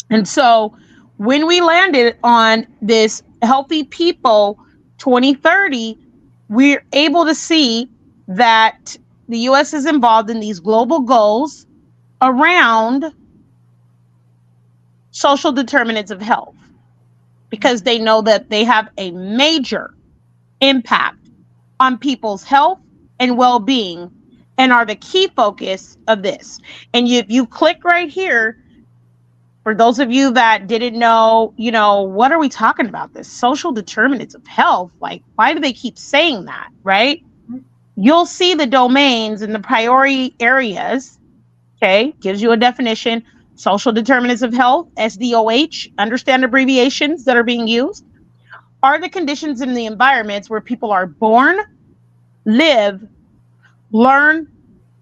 And so when we landed on this Healthy People 2030, we're able to see that the U.S. is involved in these global goals around social determinants of health, because they know that they have a major impact on people's health and well-being and are the key focus of this. And if you click right here, for those of you that didn't know, what are we talking about? This social determinants of health. Like, why do they keep saying that, right? You'll see the domains and the priority areas. Okay, gives you a definition. Social determinants of health, SDOH, understand abbreviations that are being used, are the conditions in the environments where people are born, live, learn,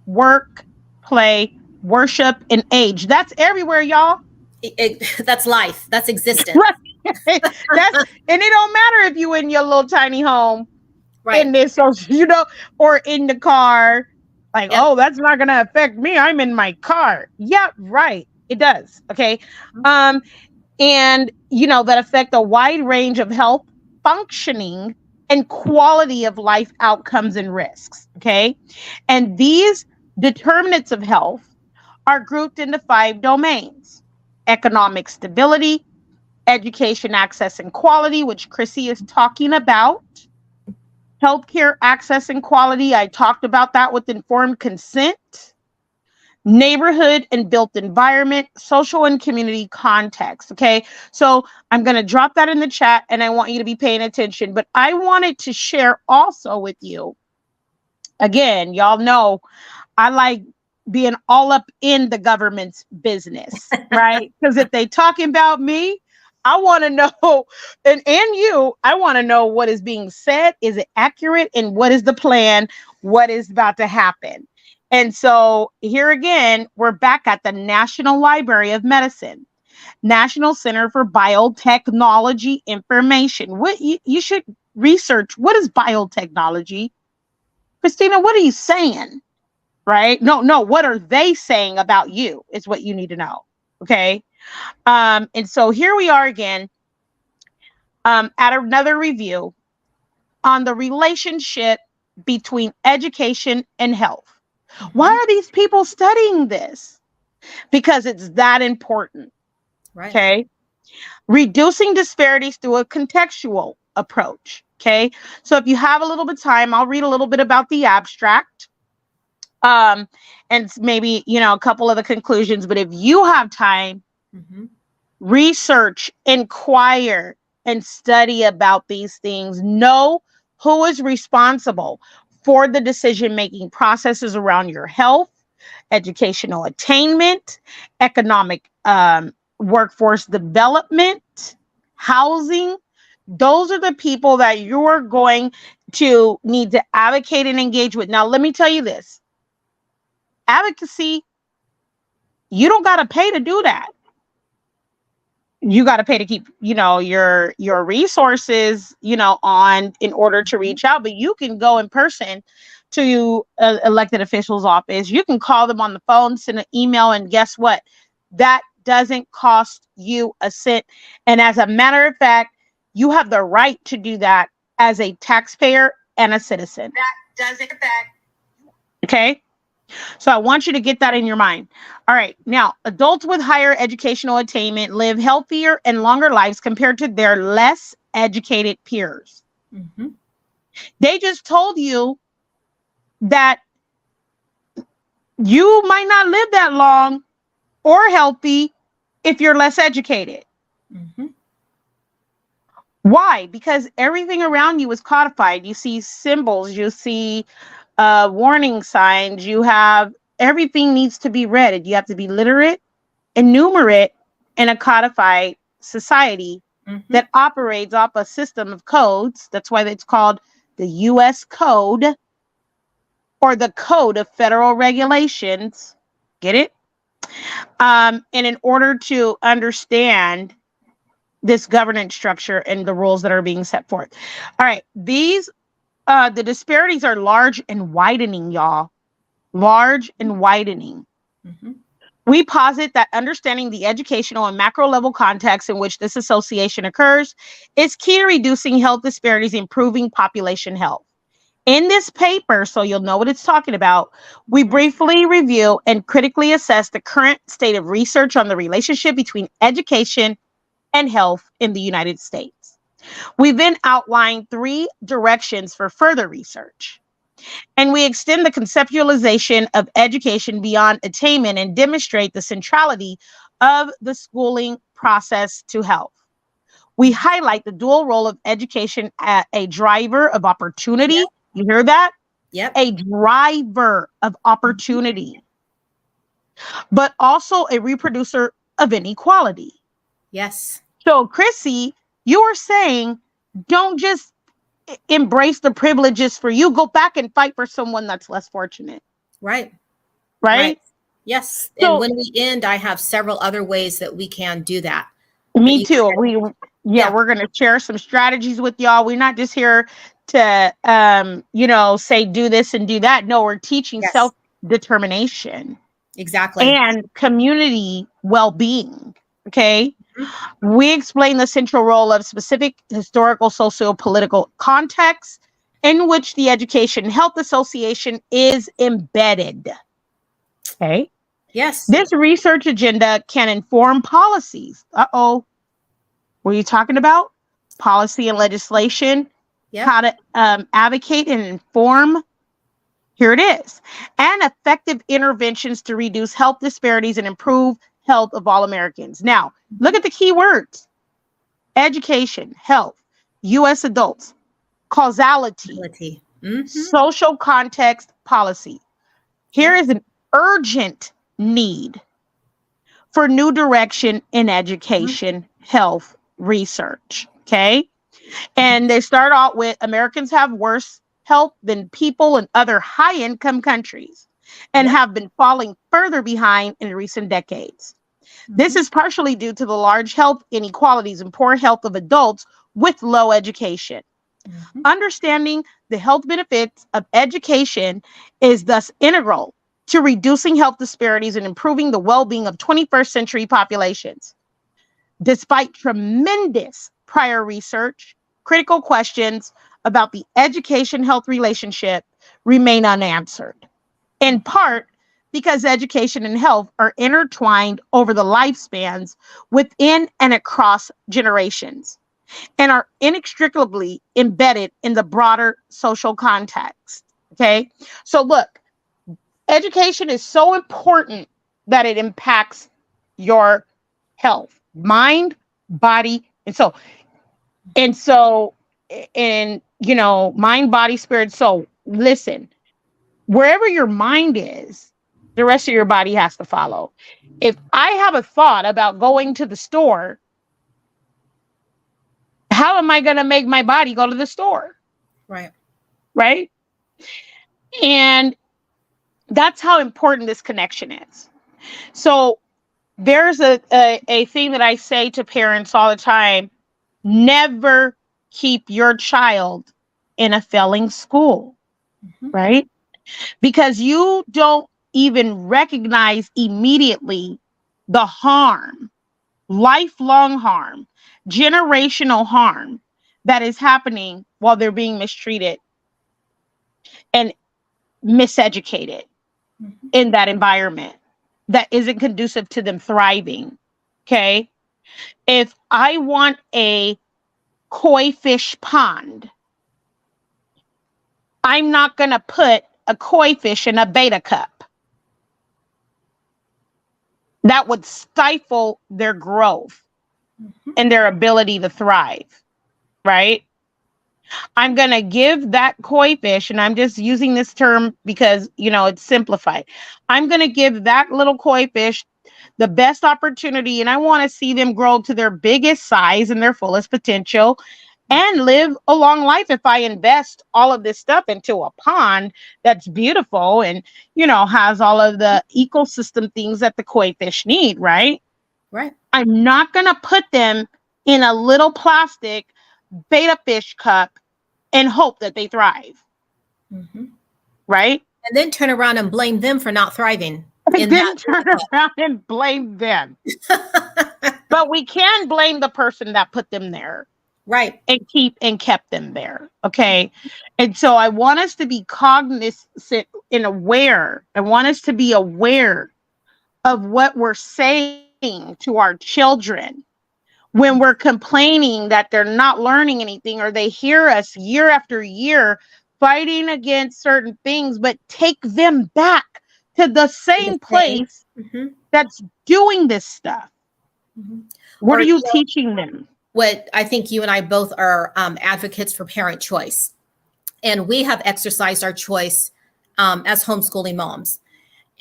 work, play, worship, and age. That's everywhere, y'all. That's life. That's existence. Right. And it don't matter if you in your little tiny home, right, in this social, or in the car. Like, yep. Oh, that's not gonna affect me. I'm in my car. Yeah, right. It does. Okay. And that affect a wide range of health, functioning, and quality of life outcomes and risks. Okay. And these determinants of health are grouped into 5 domains: economic stability, education access and quality, which Chrissy is talking about, healthcare access and quality. I talked about that with informed consent, neighborhood and built environment, social and community context. Okay. So I'm going to drop that in the chat and I want you to be paying attention. But I wanted to share also with you, again, y'all know I like being all up in the government's business, right? Because if they talking about me, I want to know, and you, I want to know what is being said. Is it accurate? And what is the plan? What is about to happen? And so here again, we're back at the National Library of Medicine, National Center for Biotechnology Information. What you should research. What is biotechnology? Christina, what are you saying? Right? No, what are they saying about you is what you need to know. Okay. And so here we are again at another review on the relationship between education and health. Why are these people studying this? Because it's that important. Right. Okay. Reducing disparities through a contextual approach. Okay. So if you have a little bit of time, I'll read a little bit about the abstract. And maybe, a couple of the conclusions, but if you have time, research, inquire, and study about these things. Know who is responsible for the decision-making processes around your health, educational attainment, economic workforce development, housing. Those are the people that you're going to need to advocate and engage with. Now, let me tell you this. Advocacy, you don't got to pay to do that. You got to pay to keep, your resources, on in order to reach out. But you can go in person to elected officials' office. You can call them on the phone, send an email, and guess what? That doesn't cost you a cent. And as a matter of fact, you have the right to do that as a taxpayer and a citizen. That doesn't affect. Okay. So I want you to get that in your mind. All right. Now, adults with higher educational attainment live healthier and longer lives compared to their less educated peers. They just told you that you might not live that long or healthy if you're less educated. Why? Because everything around you is codified. You see symbols, you see warning signs, you have everything needs to be read. You have to be literate and numerate in a codified society that operates off a system of codes. That's why it's called the U.S. Code or the Code of Federal Regulations. Get it? And in order to understand this governance structure and the rules that are being set forth. All right. These the disparities are large and widening, y'all. Large and widening. We posit that understanding the educational and macro level context in which this association occurs is key to reducing health disparities, improving population health. In this paper, so you'll know what it's talking about, we briefly review and critically assess the current state of research on the relationship between education and health in the United States. We then outline 3 directions for further research. And we extend the conceptualization of education beyond attainment and demonstrate the centrality of the schooling process to health. We highlight the dual role of education as a driver of opportunity. Yep. You hear that? Yep. A driver of opportunity, but also a reproducer of inequality. Yes. So, Chrissy, you are saying don't just embrace the privileges for you, go back and fight for someone that's less fortunate. Right. Right? Yes. So, and when we end, I have several other ways that we can do that. Me too. We're going to share some strategies with y'all. We're not just here to, say do this and do that. No, we're teaching self-determination. Exactly. And community well-being. Okay. Mm-hmm. We explain the central role of specific historical, socio-political contexts in which the Education Health Association is embedded. Okay. Yes. This research agenda can inform policies. What are you talking about? Policy and legislation. Yep. How to advocate and inform. Here it is. And effective interventions to reduce health disparities and improve health of all Americans. Now, look at the key words. Education, health, U.S. adults, causality, social context, policy. Here is an urgent need for new direction in education, health, research. Okay. And they start out with Americans have worse health than people in other high-income countries and have been falling further behind in recent decades. This is partially due to the large health inequalities and poor health of adults with low education. Understanding the health benefits of education is thus integral to reducing health disparities and improving the well-being of 21st century populations. Despite tremendous prior research, critical questions about the education-health relationship remain unanswered, in part because education and health are intertwined over the lifespans within and across generations and are inextricably embedded in the broader social context. Okay, so look, education is so important that it impacts your health, mind, body, and soul. Mind, body, spirit, soul. Listen, wherever your mind is, the rest of your body has to follow. If I have a thought about going to the store, how am I going to make my body go to the store? Right. And that's how important this connection is. So there's a thing that I say to parents all the time: never keep your child in a failing school, right? Because you don't even recognize immediately the harm, lifelong harm, generational harm that is happening while they're being mistreated and miseducated in that environment that isn't conducive to them thriving. Okay. If I want a koi fish pond, I'm not going to put a koi fish in a beta cup. That would stifle their growth and their ability to thrive, right? I'm going to give that koi fish, and I'm just using this term because, it's simplified. I'm going to give that little koi fish the best opportunity, and I want to see them grow to their biggest size and their fullest potential and live a long life. If I invest all of this stuff into a pond that's beautiful and, has all of the ecosystem things that the koi fish need, right? Right. I'm not going to put them in a little plastic beta fish cup and hope that they thrive. Right? And then turn around and blame them for not thriving. And then turn around and blame them. But we can blame the person that put them there. Right. And kept them there. Okay. And so I want us to be cognizant and aware. I want us to be aware of what we're saying to our children when we're complaining that they're not learning anything, or they hear us year after year fighting against certain things, but take them back to the same place that's doing this stuff. What are you teaching them? What I think you and I both are advocates for parent choice. And we have exercised our choice as homeschooling moms.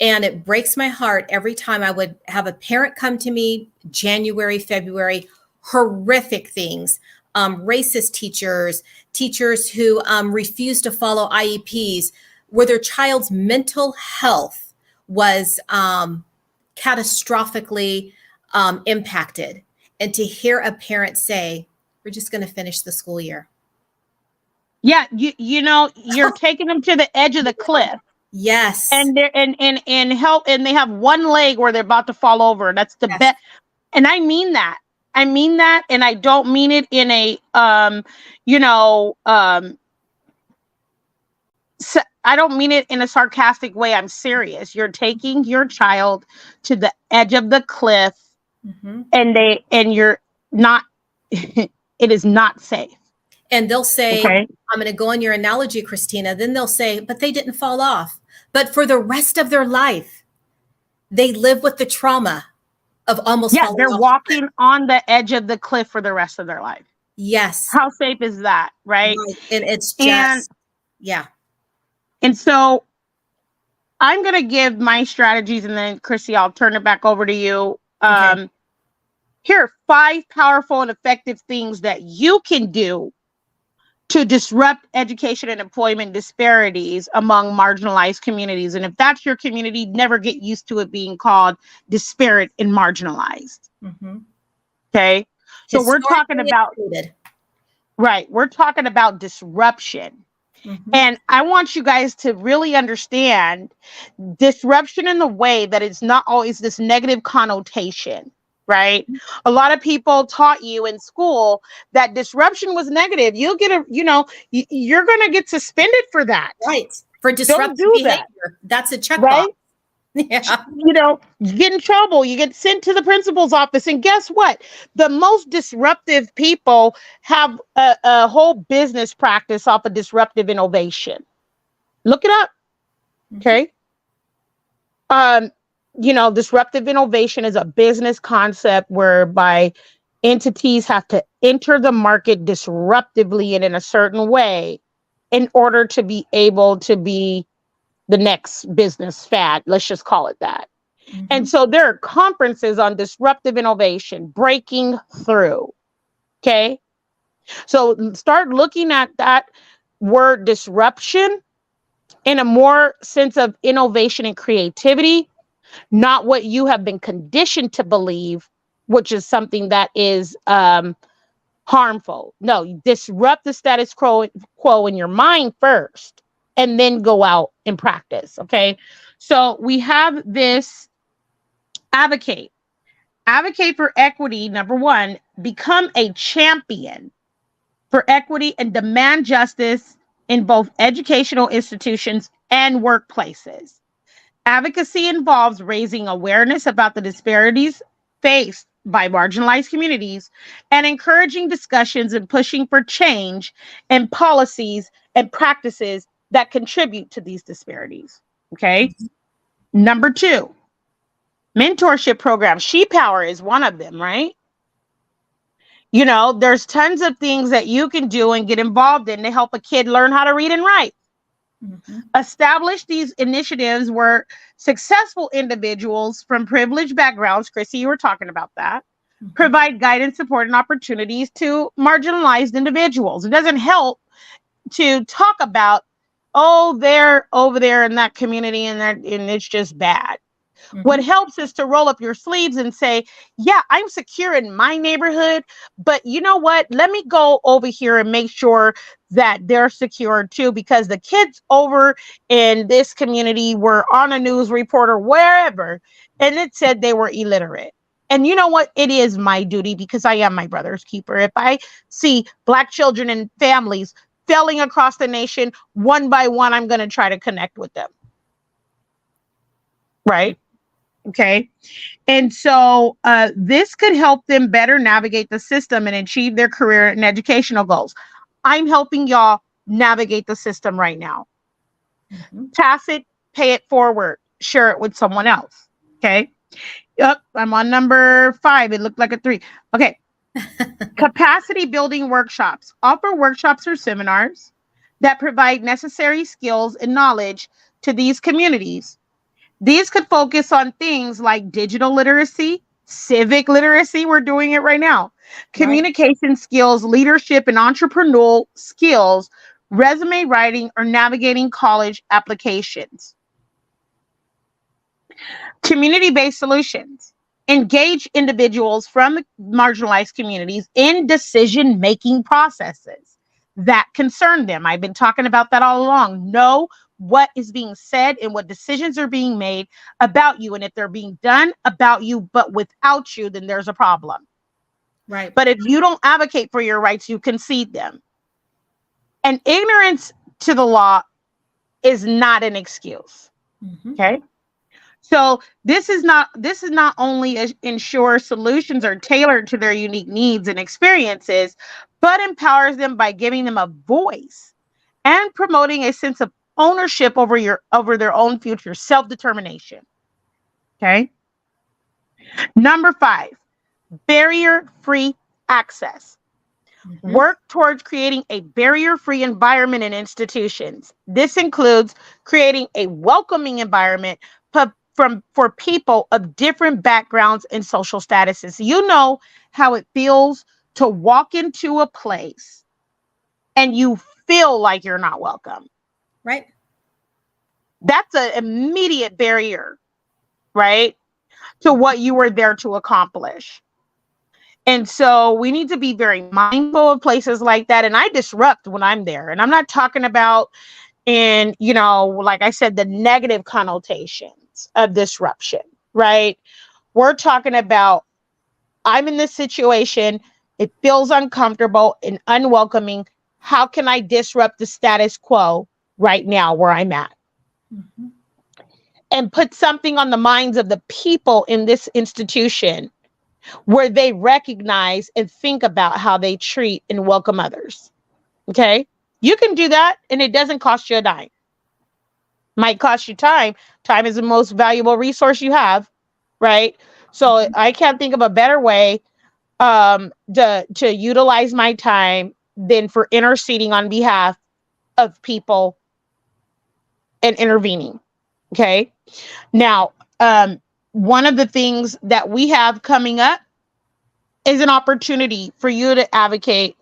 And it breaks my heart every time I would have a parent come to me, January, February, horrific things, racist teachers who refuse to follow IEPs, where their child's mental health was catastrophically impacted. And to hear a parent say, we're just going to finish the school year. Yeah, you know, you're taking them to the edge of the cliff. Yes. And they're and help, and they have one leg where they're about to fall over. That's the best. And I mean that. I mean that, and I don't mean it in a I don't mean it in a sarcastic way. I'm serious. You're taking your child to the edge of the cliff, and you're not. It is not safe. And they'll say, I'm going to go on your analogy, Christina. Then they'll say, but they didn't fall off. But for the rest of their life, they live with the trauma of almost falling off. They're walking on the edge of the cliff for the rest of their life. Yes. How safe is that, right? And it's just, And so I'm going to give my strategies, and then, Chrissy, I'll turn it back over to you. Here are 5 powerful and effective things that you can do to disrupt education and employment disparities among marginalized communities. And if that's your community, never get used to it being called disparate and marginalized. Okay. So we're talking about, we're talking about disruption. And I want you guys to really understand disruption in the way that it's not always this negative connotation. Right. A lot of people taught you in school that disruption was negative. You'll get you're going to get suspended for that. Right. For disruptive behavior. That's a check right? box. Yeah. You get in trouble. You get sent to the principal's office. And guess what? The most disruptive people have a whole business practice off of disruptive innovation. Look it up. Okay. Disruptive innovation is a business concept whereby entities have to enter the market disruptively and in a certain way in order to be able to be the next business fad. Let's just call it that. And so there are conferences on disruptive innovation, breaking through. Okay. So start looking at that word disruption in a more sense of innovation and creativity. Not what you have been conditioned to believe, which is something that is harmful. No, disrupt the status quo in your mind first, and then go out and practice. Okay. So we have this advocate for equity. Number 1, become a champion for equity and demand justice in both educational institutions and workplaces. Advocacy involves raising awareness about the disparities faced by marginalized communities and encouraging discussions and pushing for change in policies and practices that contribute to these disparities. Okay. Number 2, mentorship programs. She Power is one of them, right? There's tons of things that you can do and get involved in to help a kid learn how to read and write. Establish these initiatives where successful individuals from privileged backgrounds, Chrissy, you were talking about that, provide guidance, support, and opportunities to marginalized individuals. It doesn't help to talk about, they're over there in that community and it's just bad. What helps is to roll up your sleeves and say, I'm secure in my neighborhood, but you know what? Let me go over here and make sure that they're secure too, because the kids over in this community were on a news report or wherever, and it said they were illiterate. And you know what? It is my duty, because I am my brother's keeper. If I see Black children and families failing across the nation one by one, I'm going to try to connect with them. Right? Okay. And so this could help them better navigate the system and achieve their career and educational goals. I'm helping y'all navigate the system right now. Mm-hmm. Pass it, pay it forward, share it with someone else. Okay. Yep, I'm on number 5. It looked like a 3. Okay. Capacity building workshops. Offer workshops or seminars that provide necessary skills and knowledge to these communities. These could focus on things like digital literacy, civic literacy. We're doing it right now. Right. Communication skills, leadership and entrepreneurial skills, resume writing, or navigating college applications. Community-based solutions. Engage individuals from marginalized communities in decision-making processes that concern them. I've been talking about that all along. Know what is being said and what decisions are being made about you. And if they're being done about you, but without you, then there's a problem. Right. But if you don't advocate for your rights, you concede them. And ignorance to the law is not an excuse. Mm-hmm. Okay. So this is not only ensure solutions are tailored to their unique needs and experiences, but empowers them by giving them a voice and promoting a sense of ownership over their own future, self-determination. Okay. Number 5, barrier-free access. Mm-hmm. Work towards creating a barrier-free environment in institutions. This includes creating a welcoming environment for people of different backgrounds and social statuses. You know how it feels to walk into a place and you feel like you're not welcome. Right. That's an immediate barrier, right, to what you were there to accomplish. And so we need to be very mindful of places like that. And I disrupt when I'm there. And I'm not talking about like I said, the negative connotations of disruption, right? We're talking about, I'm in this situation. It feels uncomfortable and unwelcoming. How can I disrupt the status quo right now where I'm at? Mm-hmm. And put something on the minds of the people in this institution where they recognize and think about how they treat and welcome others. Okay. You can do that and it doesn't cost you a dime. Might cost you time. Time is the most valuable resource you have, right? So I can't think of a better way to utilize my time than for interceding on behalf of people and intervening. Okay. Now, one of the things that we have coming up is an opportunity for you to advocate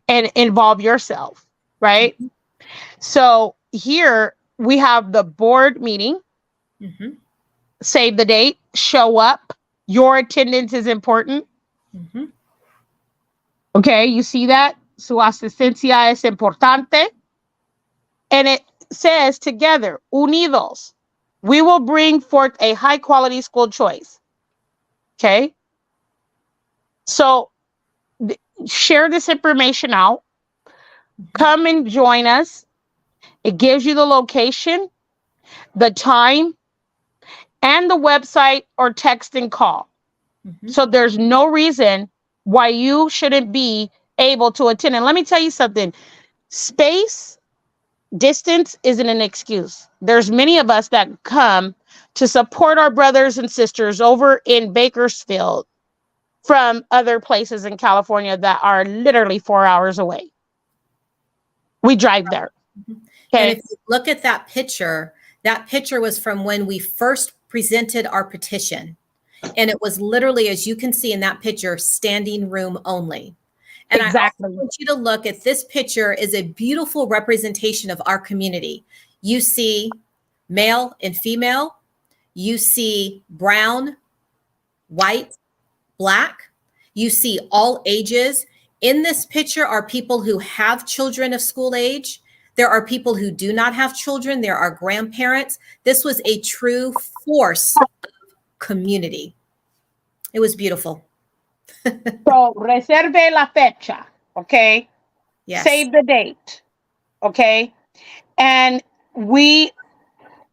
and involve yourself, right? Mm-hmm. So here we have the board meeting. Mm-hmm. Save the date, show up. Your attendance is important. Mm-hmm. Okay, you see that? Su asistencia es importante. And it says together, unidos, we will bring forth a high quality school choice. Okay. So share this information out. Come and join us. It gives you the location, the time, and the website or text and call. Mm-hmm. So there's no reason why you shouldn't be able to attend. And let me tell you something. Space, distance isn't an excuse. There's many of us that come to support our brothers and sisters over in Bakersfield from other places in California that are literally 4 hours away. We drive there. Okay. And if you look at that picture was from when we first presented our petition. And it was literally, as you can see in that picture, standing room only. And exactly. I also want you to look at this picture is a beautiful representation of our community. You see male and female. You see brown, white, black. You see all ages. In this picture are people who have children of school age. There are people who do not have children. There are grandparents. This was a true force of community. It was beautiful. So reserve la fecha, okay? Yes. Save the date, okay? And we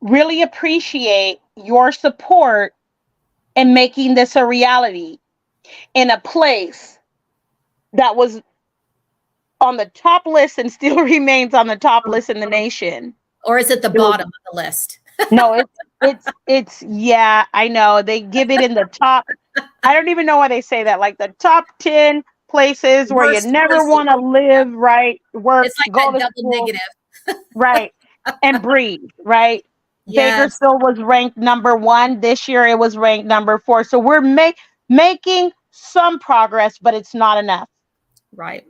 really appreciate your support in making this a reality in a place that was on the top list and still remains on the top list in the nation. Or is it the It was, bottom of the list? no, it's yeah, I know. They give it in the top. I don't even know why they say that. Like the top 10 places where you Worst never places. want to live, right? Work, It's like go that to double school, negative. right? And breathe, right? Yes. Bakersfield was ranked number 1. This year it was ranked number 4. So we're making some progress, but it's not enough. Right.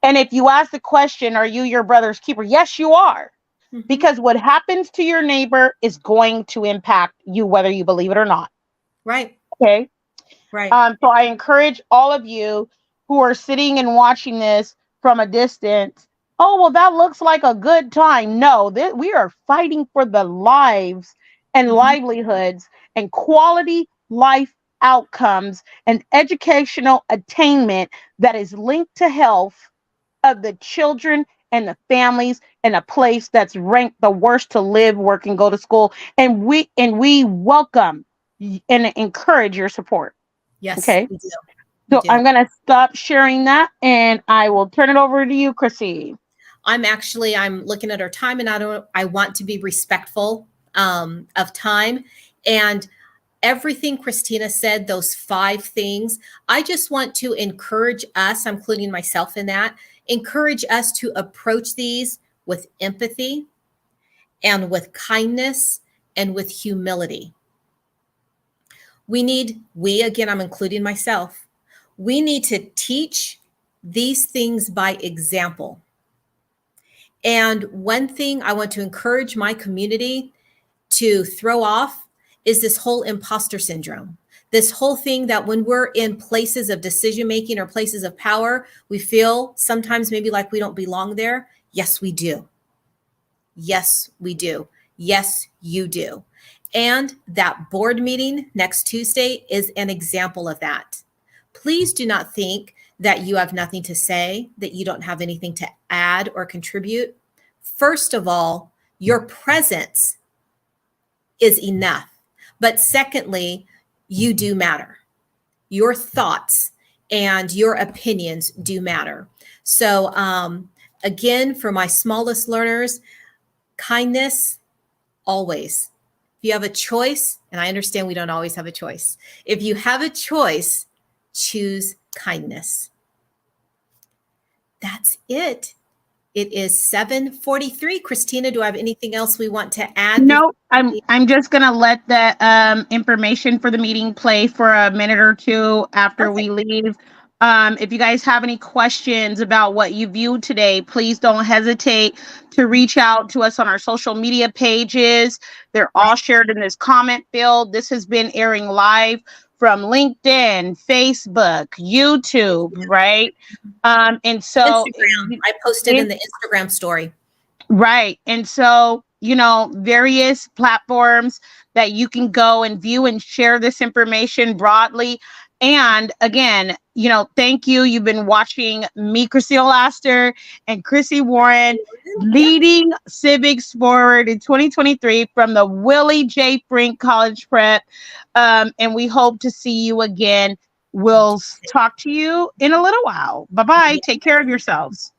And if you ask the question, are you your brother's keeper? Yes, you are. Mm-hmm. Because what happens to your neighbor is going to impact you, whether you believe it or not. Right. Okay. Right. So I encourage all of you who are sitting and watching this from a distance. Oh, well, that looks like a good time. No, we are fighting for the lives and livelihoods and quality life outcomes and educational attainment that is linked to health of the children and the families in a place that's ranked the worst to live, work, and go to school. And we welcome and encourage your support. Yes, Okay. we do. So I'm going to stop sharing that and I will turn it over to you, Chrissy. I'm looking at our time, and I want to be respectful of time, and everything Christina said, those 5 things, I just want to encourage us, including myself in that, encourage us to approach these with empathy and with kindness and with humility. Again, I'm including myself, we need to teach these things by example. And one thing I want to encourage my community to throw off is this whole imposter syndrome. This whole thing that when we're in places of decision making or places of power, we feel sometimes maybe like we don't belong there. Yes, we do. Yes, we do. Yes, you do. And that board meeting next Tuesday is an example of that. Please do not think that you have nothing to say, that you don't have anything to add or contribute. First of all, your presence is enough. But secondly, you do matter. Your thoughts and your opinions do matter. So again, for my smallest learners, kindness, always. If you have a choice, and I understand we don't always have a choice. If you have a choice, choose kindness. That's it. It is 7:43. Christina, do I have anything else we want to add? No, I'm just gonna let the information for the meeting play for a minute or two after we leave. If you guys have any questions about what you viewed today, please don't hesitate to reach out to us on our social media pages. They're all shared in this comment field. This has been airing live from LinkedIn, Facebook, YouTube, right? And so Instagram. I posted in the Instagram story. Right. And so, various platforms that you can go and view and share this information broadly. And again, thank you. You've been watching me, Chrissy Olaster, and Chrissy Warren, leading civics forward in 2023 from the Willie J. Frink College Prep. And we hope to see you again. We'll talk to you in a little while. Bye-bye. Take care of yourselves.